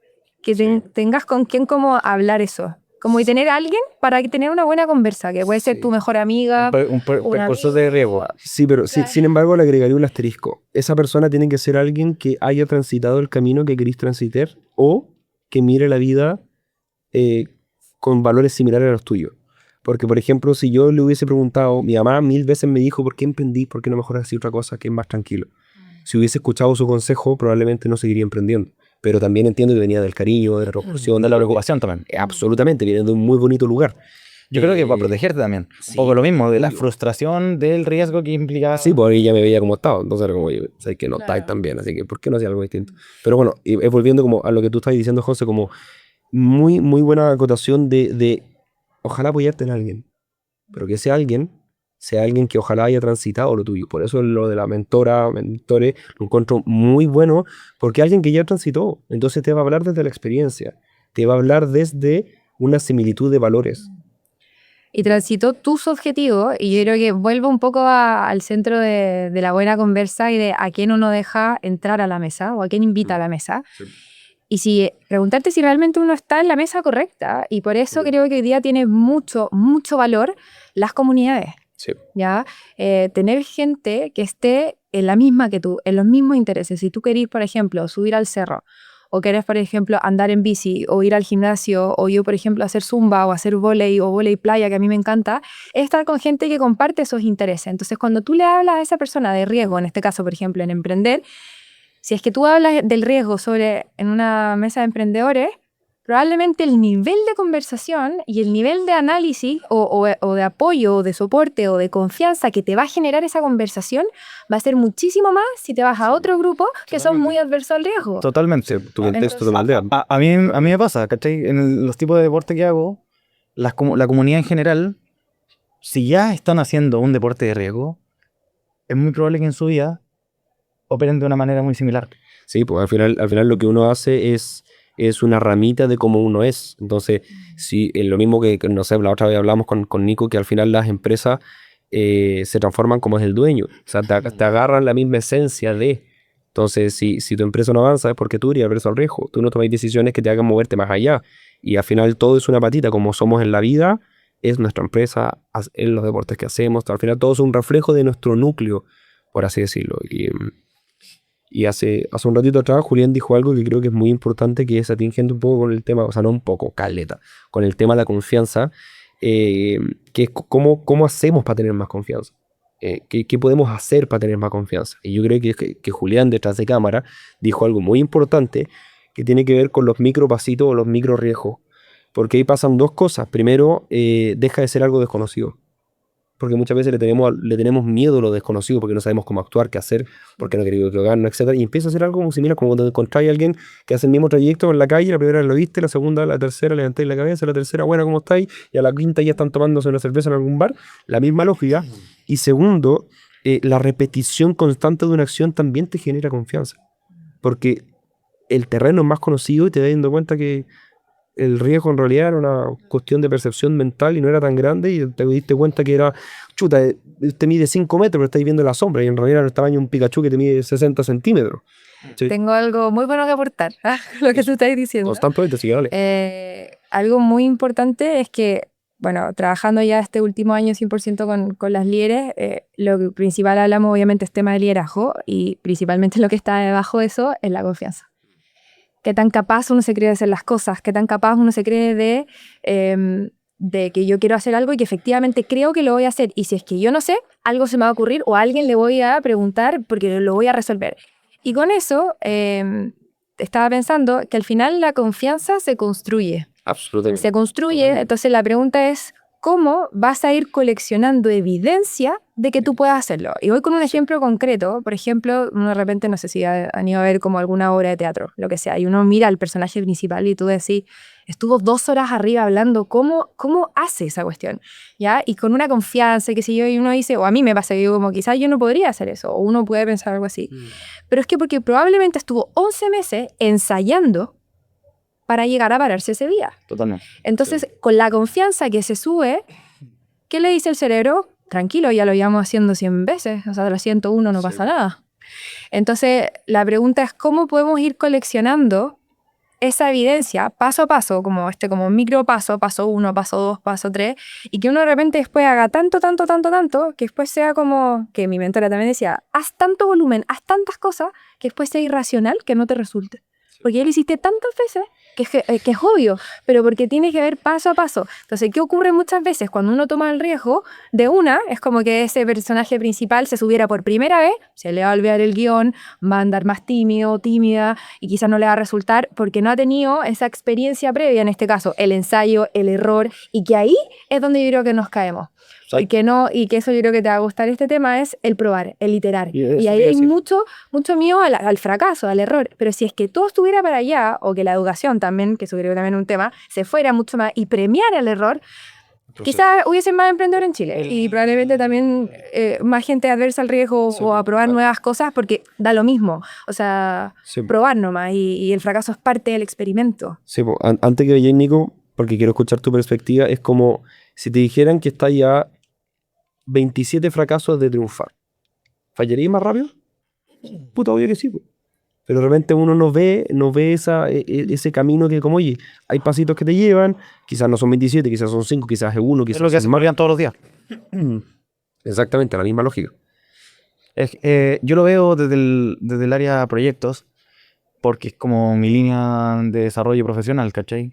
que tengas con quien como hablar eso, como y tener a alguien para tener una buena conversa, que puede ser tu mejor amiga. Un percurso de riesgo. Sí, pero sin embargo le agregaría un asterisco. Esa persona tiene que ser alguien que haya transitado el camino que querís transitar o que mire la vida con valores similares a los tuyos. Porque, por ejemplo, si yo le hubiese preguntado, mi mamá 1000 veces me dijo, ¿por qué emprendí? ¿Por qué no mejor hacer otra cosa que es más tranquilo? Si hubiese escuchado su consejo, probablemente no seguiría emprendiendo. Pero también entiendo que venía del cariño, de la preocupación. De la preocupación también. Absolutamente, viene de un muy bonito lugar. Yo creo que para protegerte también. sí, Un poco lo mismo, de la obvio. frustración del riesgo que implica. Sí, pues ahí ya me veía como estaba. Entonces era como, oye, sé que no Claro. estáis tan bien, así que ¿por qué no hacía algo distinto? Pero bueno, y volviendo como a lo que tú estás diciendo, José, como muy, muy buena acotación de ojalá apoyarte en alguien, pero que ese alguien sea alguien que ojalá haya transitado lo tuyo. Por eso lo de la mentora, mentores, lo encuentro muy bueno, porque alguien que ya transitó, entonces te va a hablar desde la experiencia, te va a hablar desde una similitud de valores. Y transitó tus objetivos, y yo creo que vuelvo un poco al centro de la buena conversa y de a quién uno deja entrar a la mesa o a quién invita a la mesa. Y si preguntarte si realmente uno está en la mesa correcta. Y por eso creo que hoy día tiene mucho, mucho valor las comunidades. Sí. ¿Ya? Tener gente que esté en la misma que tú, en los mismos intereses. Si tú querés, por ejemplo, subir al cerro, o querés, por ejemplo, andar en bici, o ir al gimnasio, o yo, por ejemplo, hacer zumba, o hacer vóley, o vóley playa, que a mí me encanta, es estar con gente que comparte esos intereses. Entonces, cuando tú le hablas a esa persona de riesgo, en este caso, por ejemplo, en emprender, si es que tú hablas del riesgo en una mesa de emprendedores, probablemente el nivel de conversación y el nivel de análisis o de apoyo o de soporte o de confianza que te va a generar esa conversación va a ser muchísimo más si te vas a otro grupo que son muy adversos al riesgo. Totalmente. Tu contexto te maldea. A mí me pasa, ¿cachai? En los tipos de deporte que hago, la comunidad en general, si ya están haciendo un deporte de riesgo, es muy probable que en su vida operen de una manera muy similar. Sí, pues al final lo que uno hace es una ramita de cómo uno es. Entonces, sí, es lo mismo que, no sé, la otra vez hablamos con Nico, que al final las empresas se transforman como es el dueño. O sea, te agarran la misma esencia de... Entonces, si tu empresa no avanza es porque tú eres adverso al riesgo. Tú no tomas decisiones que te hagan moverte más allá. Y al final todo es una patita, como somos en la vida, es nuestra empresa, en los deportes que hacemos. Al final todo es un reflejo de nuestro núcleo, por así decirlo. Y hace un ratito atrás Julián dijo algo que creo que es muy importante, que es atingente un poco con el tema, o sea, no un poco, caleta, con el tema de la confianza, que es cómo hacemos para tener más confianza. ¿Qué podemos hacer para tener más confianza? Y yo creo que Julián, detrás de cámara, dijo algo muy importante que tiene que ver con los micropasitos o los micro riesgos. Porque ahí pasan dos cosas. Primero, deja de ser algo desconocido. Porque muchas veces le tenemos miedo a lo desconocido, porque no sabemos cómo actuar, qué hacer, porque no queremos equivocarnos, etc. Y empieza a hacer algo muy similar, como cuando encontráis a alguien que hace el mismo trayecto en la calle, la primera vez lo viste, la segunda, la tercera, levantáis la cabeza, la tercera, bueno, ¿cómo estáis? Y a la quinta ya están tomándose una cerveza en algún bar. La misma lógica. Y segundo, la repetición constante de una acción también te genera confianza. Porque el terreno es más conocido y te das dando cuenta que el riesgo en realidad era una cuestión de percepción mental y no era tan grande, y te diste cuenta que era, chuta, te mide 5 metros, pero estáis viendo la sombra, y en realidad era el tamaño de un Pikachu que te mide 60 centímetros. Sí. Tengo algo muy bueno que aportar lo que tú estás diciendo. Constantemente, así que dale. Algo muy importante es que, bueno, trabajando ya este último año 100% con las líderes, lo principal hablamos obviamente es tema de liderazgo, y principalmente lo que está debajo de eso es la confianza. Qué tan capaz uno se cree de hacer las cosas, qué tan capaz uno se cree de que yo quiero hacer algo y que efectivamente creo que lo voy a hacer. Y si es que yo no sé, algo se me va a ocurrir o a alguien le voy a preguntar porque lo voy a resolver. Y con eso estaba pensando que al final la confianza se construye. Absolutamente. Se construye, entonces la pregunta es, ¿cómo vas a ir coleccionando evidencia de que tú puedas hacerlo? Y voy con un ejemplo concreto. Por ejemplo, uno de repente, no sé si han ido a ver como alguna obra de teatro, lo que sea, y uno mira al personaje principal y tú decís, estuvo 2 horas arriba hablando, ¿cómo hace esa cuestión? ¿Ya? Y con una confianza, qué sé yo, y uno dice, o a mí me pasa que yo como quizás yo no podría hacer eso, o uno puede pensar algo así. Pero es que porque probablemente estuvo 11 meses ensayando para llegar a pararse ese día. Totalmente. Entonces, con la confianza que se sube, ¿qué le dice el cerebro? Tranquilo, ya lo llevamos haciendo 100 veces, o sea, de la 101 no pasa nada. Entonces, la pregunta es cómo podemos ir coleccionando esa evidencia paso a paso, como micro paso 1, paso 2, paso 3, y que uno de repente después haga tanto, que después sea como, que mi mentora también decía, haz tanto volumen, haz tantas cosas, que después sea irracional que no te resulte. Porque ya lo hiciste tantas veces que es obvio, pero porque tiene que ver paso a paso. Entonces, ¿qué ocurre muchas veces cuando uno toma el riesgo de una? Es como que ese personaje principal se subiera por primera vez, se le va a olvidar el guión, va a andar más tímido, tímida, y quizás no le va a resultar porque no ha tenido esa experiencia previa, en este caso, el ensayo, el error, y que ahí es donde yo creo que nos caemos. Y que eso yo creo que te va a gustar este tema es el probar, el iterar. Y ahí hay mucho miedo al fracaso, al error. Pero si es que todo estuviera para allá, o que la educación también, que eso creo que también es un tema, se fuera mucho más y premiara el error, quizás hubiesen más emprendedores en Chile y probablemente también más gente adversa al riesgo o a probar nuevas cosas, porque da lo mismo. O sea, probar nomás y el fracaso es parte del experimento. Sí, antes que vayáis, Nico, porque quiero escuchar tu perspectiva, es como si te dijeran que está ya 27 fracasos de triunfar. ¿Fallaría más rápido? Puta, obvio que sí. Po. Pero de repente uno no ve ese camino que como, oye, hay pasitos que te llevan, quizás no son 27, quizás son 5, quizás es 1, quizás Es lo que hacen más bien todos los días. Exactamente, la misma lógica. Yo lo veo desde el área proyectos, porque es como mi línea de desarrollo profesional, ¿cachai?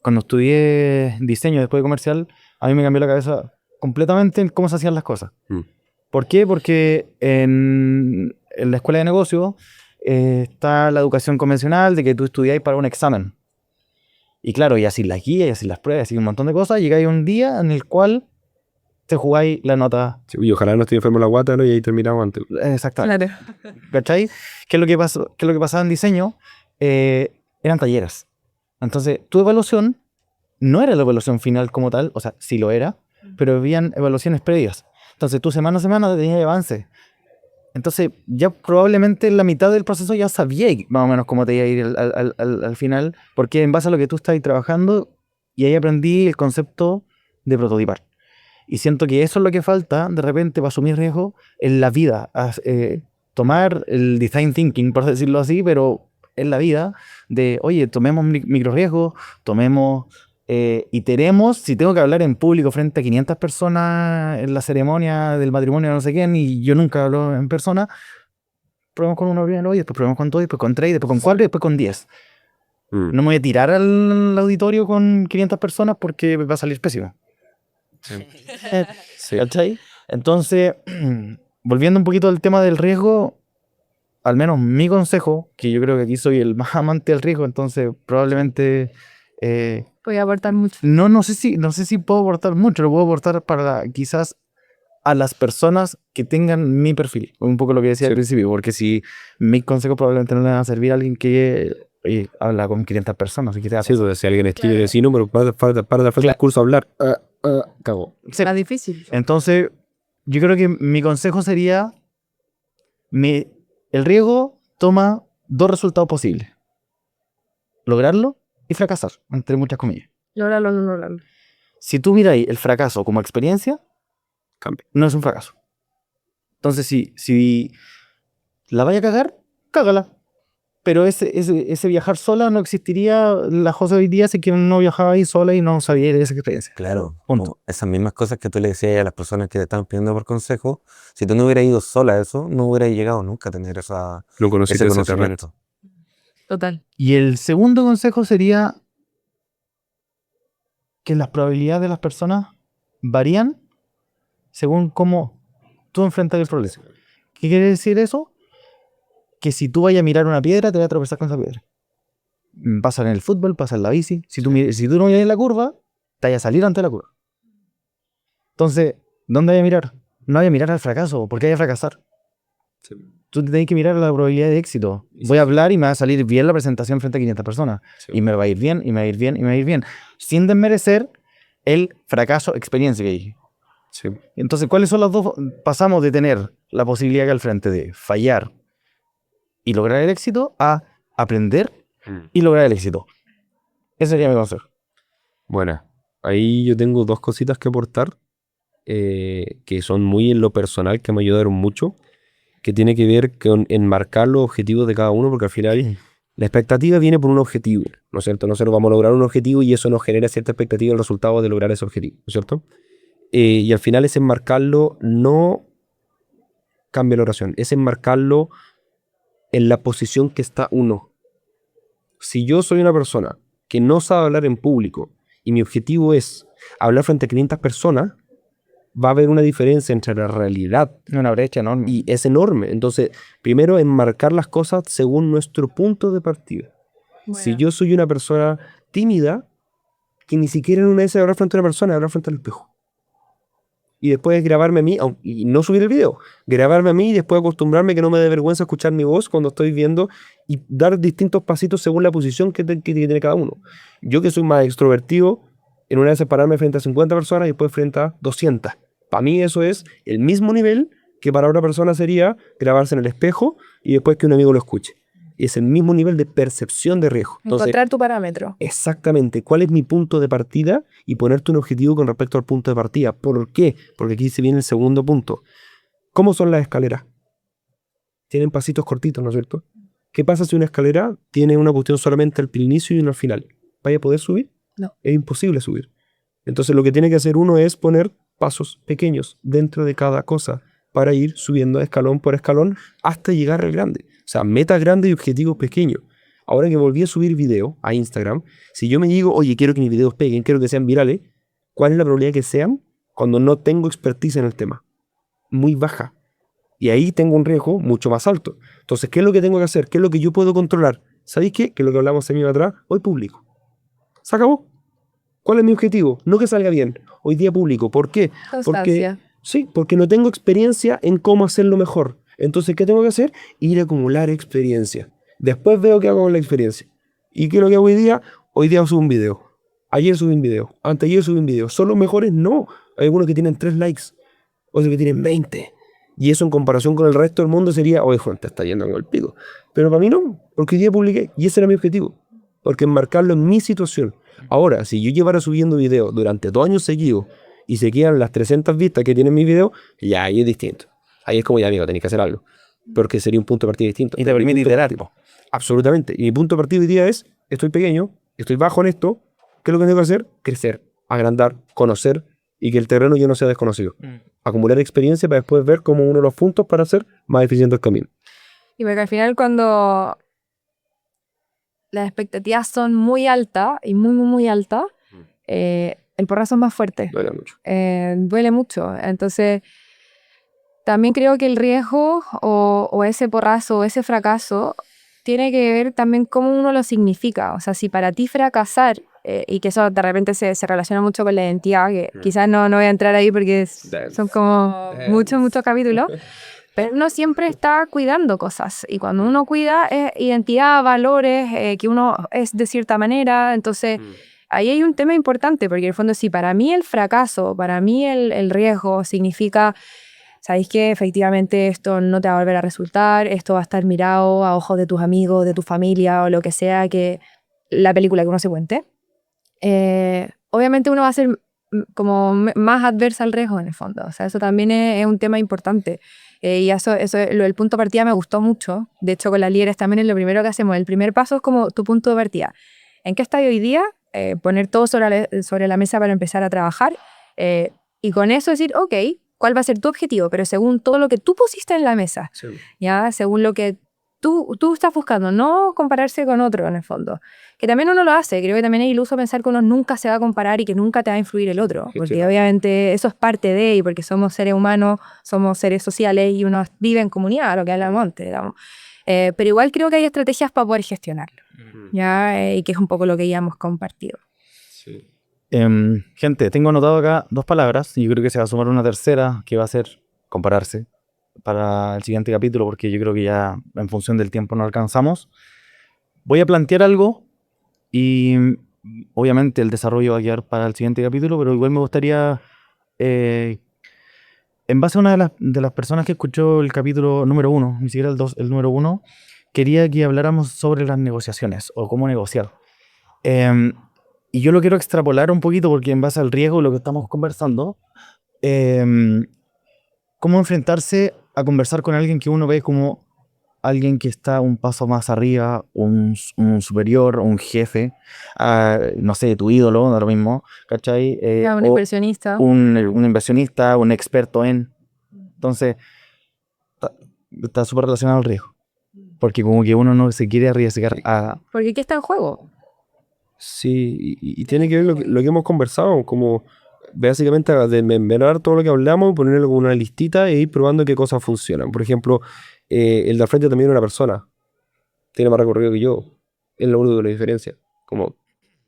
Cuando estudié diseño después de comercial, a mí me cambió la cabeza completamente en cómo se hacían las cosas. ¿Por qué? Porque en la escuela de negocio está la educación convencional de que tú estudiáis para un examen. Y claro, y así las guías, y así las pruebas, y un montón de cosas, llegáis a un día en el cual te jugáis la nota. Sí, y ojalá no esté enfermo la guata, ¿no? Y ahí terminamos antes. Exactamente. Claro. ¿Cachai? ¿Qué es lo que pasaba en diseño? Eran talleres. Entonces, tu evaluación no era la evaluación final como tal, o sea, sí lo era, pero habían evaluaciones previas. Entonces, tú semana a semana tenías avance. Entonces, ya probablemente en la mitad del proceso ya sabías más o menos cómo te iba a ir al final, porque en base a lo que tú estabas trabajando, y ahí aprendí el concepto de prototipar. Y siento que eso es lo que falta de repente para asumir riesgo en la vida. Tomar el design thinking, por decirlo así, pero en la vida de, oye, tomemos micro riesgos, iteremos. Si tengo que hablar en público frente a 500 personas en la ceremonia del matrimonio de no sé quién y yo nunca hablo en persona, probemos con uno primero y después probemos con dos, después con tres, después con cuatro y después con 10. No me voy a tirar al auditorio con 500 personas porque va a salir pésimo. ¿Cachai? Entonces, volviendo un poquito al tema del riesgo, al menos mi consejo, que yo creo que aquí soy el más amante del riesgo, entonces probablemente Voy a aportar mucho. no sé si puedo aportar mucho, lo puedo aportar para quizás a las personas que tengan mi perfil, un poco lo que decía al principio, porque si mis consejos probablemente no le van a servir a alguien que habla con 500 personas. Si entonces, si alguien escribe de sí, número, para el curso a hablar, cago. Será difícil. Entonces, yo creo que mi consejo sería, el riesgo toma dos resultados posibles. Lograrlo y fracasar, entre muchas comillas. Lograrlo, no lograrlo. Si tú miras el fracaso como experiencia, no es un fracaso. Entonces, si la vaya a cagar, cágala. Pero ese viajar sola no existiría. La José hoy día si que no viajaba ahí sola y no sabía de esa experiencia. Claro, punto. Esas mismas cosas que tú le decías a las personas que te estaban pidiendo por consejo, si tú no hubieras ido sola a eso, no hubieras llegado nunca a tener ese conocimiento. Total. Y el segundo consejo sería que las probabilidades de las personas varían según cómo tú enfrentas el problema. ¿Qué quiere decir eso? Que si tú vayas a mirar una piedra, te vas a tropezar con esa piedra. Pasa en el fútbol, pasa en la bici. Si tú no miras la curva, te vas a salir ante la curva. Entonces, ¿dónde hay a mirar? No hay a mirar al fracaso, porque hay a fracasar. Sí. Tú tienes que mirar la probabilidad de éxito. Voy a hablar y me va a salir bien la presentación frente a 500 personas. Sí. Y me va a ir bien, y me va a ir bien, y me va a ir bien. Sin desmerecer el fracaso experiencia que dije. Sí. Entonces, ¿cuáles son las dos? Pasamos de tener la posibilidad que al frente de fallar y lograr el éxito a aprender y lograr el éxito. Ese sería mi consejo. Bueno, ahí yo tengo dos cositas que aportar que son muy en lo personal, que me ayudaron mucho, que tiene que ver con enmarcar los objetivos de cada uno, porque al final la expectativa viene por un objetivo, ¿no es cierto? Nosotros vamos a lograr un objetivo y eso nos genera cierta expectativa del resultado de lograr ese objetivo, ¿no es cierto? Y al final es enmarcarlo, no cambia la oración, es enmarcarlo en la posición que está uno. Si yo soy una persona que no sabe hablar en público y mi objetivo es hablar frente a 500 personas, va a haber una diferencia entre la realidad Una brecha enorme. y es enorme. Entonces, primero enmarcar las cosas según nuestro punto de partida. Si yo soy una persona tímida, que ni siquiera en una vez hablar frente a una persona, hablar frente al espejo. Y después grabarme a mí, y no subir el video, grabarme a mí y después acostumbrarme que no me dé vergüenza escuchar mi voz cuando estoy viendo y dar distintos pasitos según la posición que tiene cada uno. Yo que soy más extrovertido, en una vez pararme frente a 50 personas y después frente a 200. Para mí eso es el mismo nivel que para otra persona sería grabarse en el espejo y después que un amigo lo escuche. Y es el mismo nivel de percepción de riesgo. Entonces, Encontrar tu parámetro. exactamente, ¿cuál es mi punto de partida? Y ponerte un objetivo con respecto al punto de partida. ¿Por qué? Porque aquí se viene el segundo punto. ¿Cómo son las escaleras? Tienen pasitos cortitos, ¿no es cierto? ¿Qué pasa si una escalera tiene una cuestión solamente al inicio y una al final? ¿Vaya a poder subir? No. Es imposible subir. Entonces lo que tiene que hacer uno es poner pasos pequeños dentro de cada cosa para ir subiendo escalón por escalón hasta llegar al grande. O sea, metas grandes y objetivos pequeños. Ahora que volví a subir video a Instagram, si yo me digo, oye, quiero que mis videos peguen, quiero que sean virales, ¿cuál es la probabilidad que sean cuando no tengo expertise en el tema? Muy baja. Y ahí tengo un riesgo mucho más alto. Entonces, ¿qué es lo que tengo que hacer? ¿Qué es lo que yo puedo controlar? ¿Sabéis qué? Que es lo que hablamos años atrás, hoy publico. ¿Se acabó? ¿Cuál es mi objetivo? No que salga bien. Hoy día publico. ¿Por qué? Constancia. Porque no tengo experiencia en cómo hacerlo mejor. Entonces, ¿qué tengo que hacer? Ir a acumular experiencia. Después veo qué hago con la experiencia. ¿Y qué es lo que hago hoy día? Hoy día subo un video. Ayer subí un video. Anteayer subí un video. ¿Son los mejores? No. Hay algunos que tienen 3 likes. Otros que tienen 20. Y eso en comparación con el resto del mundo sería, oye, Juan, te está yendo con el pico. Pero para mí no, porque hoy día publiqué. Y ese era mi objetivo. Porque enmarcarlo en mi situación. Ahora, si yo llevara subiendo videos durante 2 años seguidos y se quedan las 300 vistas que tienen mis videos, ya ahí es distinto. Ahí es como, ya amigo, tenés que hacer algo. Porque sería un punto de partida distinto. Y te permite iterar, tipo. Absolutamente. Y mi punto de partida hoy día es, estoy pequeño, estoy bajo en esto, ¿qué es lo que tengo que hacer? Crecer, agrandar, conocer y que el terreno ya no sea desconocido. Acumular experiencia para después ver como uno de los puntos para hacer más eficiente el camino. Y porque al final cuando las expectativas son muy altas y muy, muy, muy altas, el porrazo es más fuerte. Duele mucho. Duele mucho. Entonces, también creo que el riesgo o ese porrazo o ese fracaso tiene que ver también cómo uno lo significa. O sea, si para ti fracasar, y que eso de repente se relaciona mucho con la identidad, que quizás no voy a entrar ahí porque son como muchos capítulos, pero uno siempre está cuidando cosas. Y cuando uno cuida identidad, valores, que uno es de cierta manera, entonces ahí hay un tema importante, porque en el fondo si para mí el fracaso, para mí el riesgo significa... ¿Sabéis que efectivamente esto no te va a volver a resultar? Esto va a estar mirado a ojos de tus amigos, de tu familia o lo que sea, que la película que uno se cuente. Obviamente uno va a ser como más adversa al riesgo en el fondo. O sea, eso también es un tema importante. Y eso lo del punto de partida me gustó mucho. De hecho, con las líderes también es lo primero que hacemos. El primer paso es como tu punto de partida. ¿En qué estás hoy día? Poner todo sobre la mesa para empezar a trabajar. Y con eso decir, ok, ¿cuál va a ser tu objetivo? Pero según todo lo que tú pusiste en la mesa, Sí. ¿ya? Según lo que tú estás buscando, no compararse con otro en el fondo. Que también uno lo hace, creo que también es iluso pensar que uno nunca se va a comparar y que nunca te va a influir el otro, porque claro. obviamente eso es parte de, y porque somos seres humanos, somos seres sociales y uno vive en comunidad, lo que hablamos antes, digamos. Pero igual creo que hay estrategias para poder gestionarlo, ¿ya? Y que es un poco lo que ya hemos compartido. Sí. Gente, tengo anotado acá 2 palabras y yo creo que se va a sumar una tercera que va a ser compararse para el siguiente capítulo, porque yo creo que ya en función del tiempo no alcanzamos. Voy a plantear algo y obviamente el desarrollo va a quedar para el siguiente capítulo, pero igual me gustaría, en base a una de las personas que escuchó el capítulo número 1, ni siquiera el 2, el número 1, quería que habláramos sobre las negociaciones o cómo negociar. Y yo lo quiero extrapolar un poquito porque en base al riesgo, lo que estamos conversando, cómo enfrentarse a conversar con alguien que uno ve como alguien que está un paso más arriba, un superior, un jefe, no sé, tu ídolo, da lo mismo, ¿cachai? Un o inversionista. un inversionista, un experto en... Entonces, está súper relacionado al riesgo. Porque como que uno no se quiere arriesgar a... Porque ¿qué está en juego? Sí, y tiene que ver lo que hemos conversado, como básicamente a desmembrar todo lo que hablamos, ponerlo como una listita e ir probando qué cosas funcionan. Por ejemplo, el de al frente también es una persona, tiene más recorrido que yo, es lo único que la diferencia. Como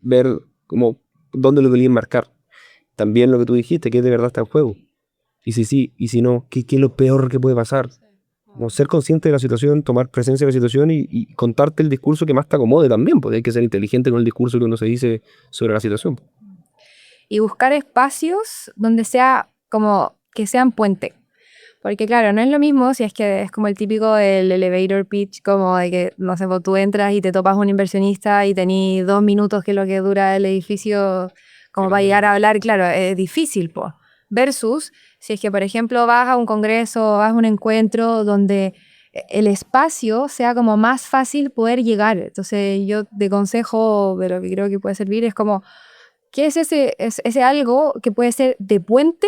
ver como dónde lo deberían marcar. También lo que tú dijiste, que de verdad está en juego. Y si sí, y si no, ¿qué es lo peor que puede pasar? Como ser consciente de la situación, tomar presencia de la situación y contarte el discurso que más te acomode también, porque hay que ser inteligente con el discurso que uno se dice sobre la situación. Y buscar espacios donde sea como que sean puente. Porque claro, no es lo mismo si es que es como el típico el elevator pitch, como de que, no sé, pues tú entras y te topas un inversionista y tenés 2 minutos, que es lo que dura el edificio, como para llegar a hablar, claro, es difícil, pues. Versus si es que, por ejemplo, vas a un congreso, vas a un encuentro donde el espacio sea como más fácil poder llegar. Entonces yo de consejo, de lo que creo que puede servir, es como, ¿qué es ese algo que puede ser de puente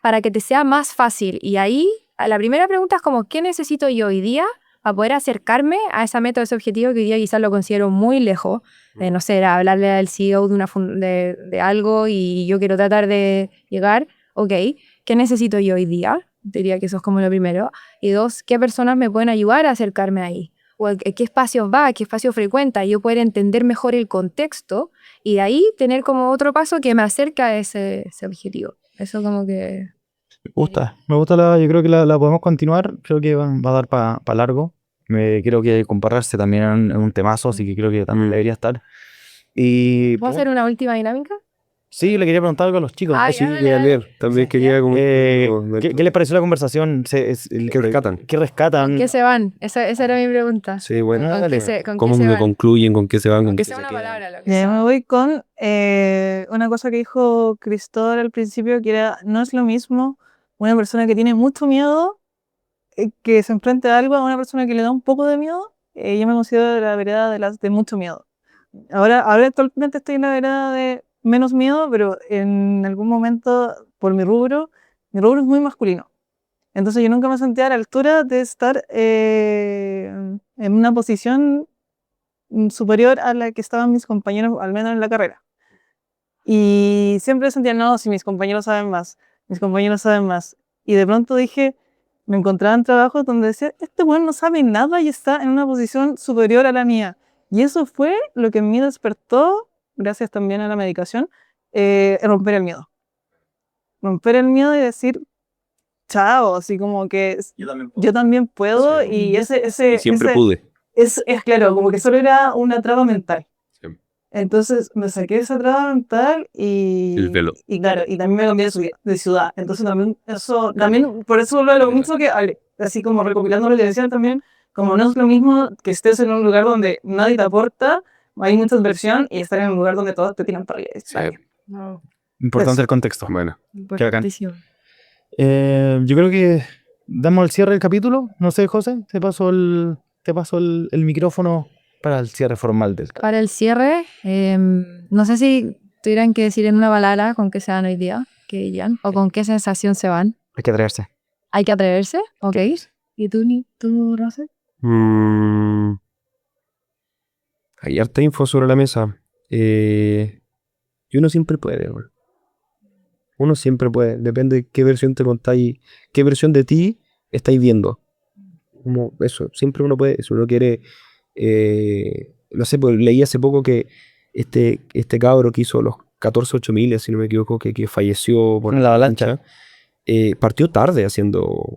para que te sea más fácil? Y ahí, la primera pregunta es como, ¿qué necesito yo hoy día para poder acercarme a esa meta, a ese objetivo que hoy día quizás lo considero muy lejos? De, no sé, era hablarle al CEO de algo y yo quiero tratar de llegar. Ok, ¿qué necesito yo hoy día? Diría que eso es como lo primero. Y 2, ¿qué personas me pueden ayudar a acercarme ahí? O qué espacios va, qué espacio frecuenta, y yo poder entender mejor el contexto y de ahí tener como otro paso que me acerca a ese objetivo. Eso como que... Me gusta yo creo que la podemos continuar, creo que va a dar para largo. Creo que compararse también en un temazo, así que creo que también debería estar. Y ¿Puedo hacer una última dinámica? sí, le quería preguntar algo a los chicos. Ah, Sí, ya, dale, dale. también quería como... ¿Qué les pareció la conversación? ¿Qué rescatan? ¿Qué rescatan? ¿Qué se van? Esa era mi pregunta. Sí, bueno. Ah, ¿Con qué dale. con ¿Cómo qué se me van? concluyen? ¿Con qué se van? ¿Con Aunque qué sea se una quedan? palabra, lo que Ya sea. me voy con una cosa que dijo Cristóbal al principio, que era, no es lo mismo una persona que tiene mucho miedo, que se enfrenta a algo, a una persona que le da un poco de miedo. Yo me considero de la vereda de las de mucho miedo. Ahora actualmente estoy en la vereda de menos miedo, pero en algún momento, por mi rubro es muy masculino. Entonces yo nunca me sentía a la altura de estar en una posición superior a la que estaban mis compañeros, al menos en la carrera. Y siempre sentía, no, si mis compañeros saben más, mis compañeros saben más. Y de pronto dije, me encontraba en trabajos donde decía, este weón no sabe nada y está en una posición superior a la mía. Y eso fue lo que en mí despertó, gracias también a la medicación, romper el miedo. Romper el miedo y decir, chao, así como que yo también puedo, Sí. y Y siempre ese pude. es claro, como que solo era una traba mental. Sí. Entonces me saqué esa traba mental El velo. y claro, y también me cambié de ciudad. Entonces también eso, también por eso lo mucho que hablé, así como recopilando lo que decía también, como no es lo mismo que estés en un lugar donde nadie te aporta, hay mucha inversión, y estar en un lugar donde todos te tiran para arriba. Sí. No, Importante Eso. el contexto. Bueno. importantísimo. Yo creo que damos el cierre del capítulo. No sé, José, te paso el micrófono para el cierre formal del capítulo. Para el cierre, no sé si tuvieran que decir en una palabra con qué se van hoy día, qué dirían, o con qué sensación se van. Hay que atreverse. ¿Hay que atreverse? Ok. ¿Y tú, Rose? Hay harta info sobre la mesa. Y uno siempre puede, güey. Uno siempre puede. Depende de qué versión te contáis, qué versión de ti estáis viendo. Como eso, siempre uno puede. Si uno quiere, no sé, pues leí hace poco que este cabro que hizo los 14.000, si no me equivoco, que falleció por En la avalancha. partió tarde haciendo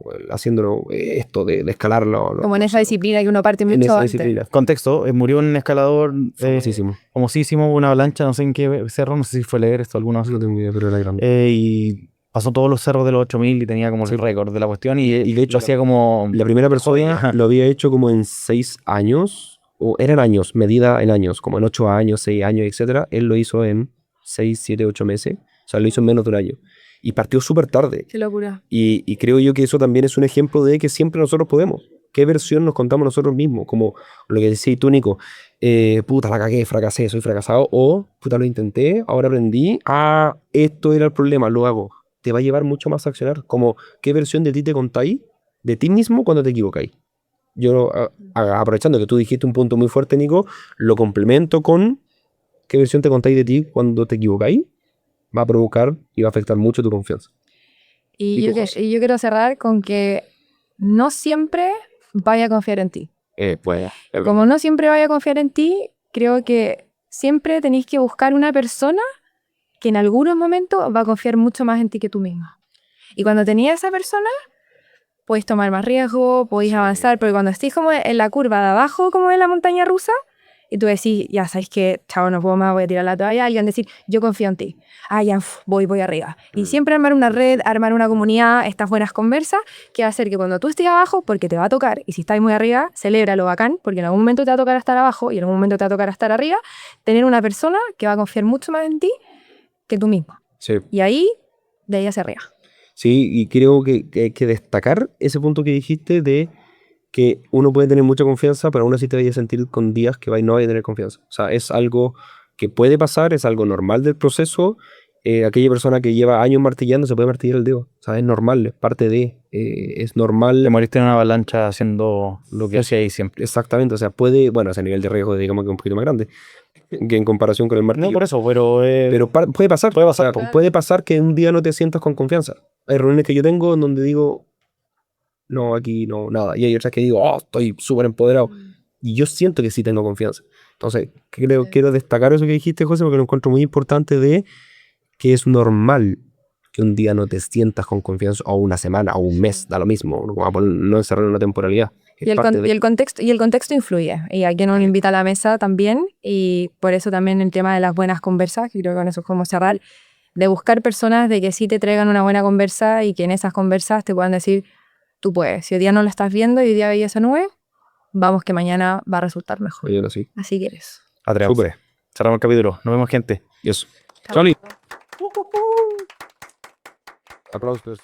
esto de escalar Como en esa disciplina que uno parte en mucho esa antes. disciplina. Contexto, murió un escalador Famosísimo. famosísimo, una avalancha, no sé en qué cerro, no sé si fue leer esto alguna vez. No tengo idea, pero era grande. Y pasó todos los cerros de los 8.000 y tenía como el récord de la cuestión y de hecho hacía como... La primera persona Ajá. lo había hecho como en 6 años, o eran años, medida en años, como en 8 años, 6 años, etcétera. Él lo hizo en 6, 7, 8 meses. O sea, lo hizo en menos de un año. Y partió súper tarde. Qué locura. Y creo yo que eso también es un ejemplo de que siempre nosotros podemos. ¿Qué versión nos contamos nosotros mismos? Como lo que decís tú, Nico. Puta, la cagué, fracasé, soy fracasado. O, puta, lo intenté, ahora aprendí. Ah, esto era el problema, lo hago. Te va a llevar mucho más a accionar. Como, ¿qué versión de ti te contáis? De ti mismo cuando te equivocáis. yo aprovechando que tú dijiste un punto muy fuerte, Nico, lo complemento con qué versión te contáis de ti cuando te equivocáis, va a provocar y va a afectar mucho tu confianza. Y yo quiero cerrar con que no siempre vaya a confiar en ti. Pues, Como no siempre vaya a confiar en ti, creo que siempre tenéis que buscar una persona que en algunos momentos va a confiar mucho más en ti que tú mismo. Y cuando tenías esa persona, podéis tomar más riesgo, podéis avanzar, porque cuando estéis como en la curva de abajo, como en la montaña rusa, y tú decís, ya sabéis que, chao, no puedo más, voy a tirar la toalla, alguien decir, yo confío en ti. Ah, ya, voy arriba. Y siempre armar una red, armar una comunidad, estas buenas conversas, que va a hacer que cuando tú estés abajo, porque te va a tocar, y si estás muy arriba, celebra lo bacán, porque en algún momento te va a tocar estar abajo y en algún momento te va a tocar estar arriba, tener una persona que va a confiar mucho más en ti que tú mismo. sí. Y ahí, de ahí hacia arriba. Sí, y creo que hay que destacar ese punto que dijiste de que uno puede tener mucha confianza, pero aún así te vaya a sentir con días que no vaya a tener confianza. O sea, es algo que puede pasar, es algo normal del proceso. Aquella persona que lleva años martillando se puede martillar el dedo. O sea, es normal, es parte de, es normal. Te moriste en una avalancha haciendo lo que hacía ahí siempre. Exactamente, o sea, puede, bueno, ese nivel de riesgo digamos que es un poquito más grande que en comparación con el martillo. No por eso, pero... Puede pasar. Puede pasar, O sea, puede pasar que un día no te sientas con confianza. Hay reuniones que yo tengo en donde digo, no, aquí no, nada. Y hay otras que digo, oh, estoy súper empoderado. Y yo siento que sí tengo confianza. Entonces, quiero destacar eso que dijiste, José, porque lo encuentro muy importante de que es normal que un día no te sientas con confianza, o una semana, o un mes, da lo mismo. No encerrar en una temporalidad. Y el contexto influye. Y a quien uno invita a la mesa también. Y por eso también el tema de las buenas conversas, que creo que con eso es como cerrar, de buscar personas de que sí te traigan una buena conversa y que en esas conversas te puedan decir, tú puedes. Si hoy día no lo estás viendo y hoy día veías esa nube, vamos que mañana va a resultar mejor. Oye, sí. Así que eres. Adrián, Súper. cerramos el capítulo. Nos vemos, gente. Y eso. Soli. Aplausos.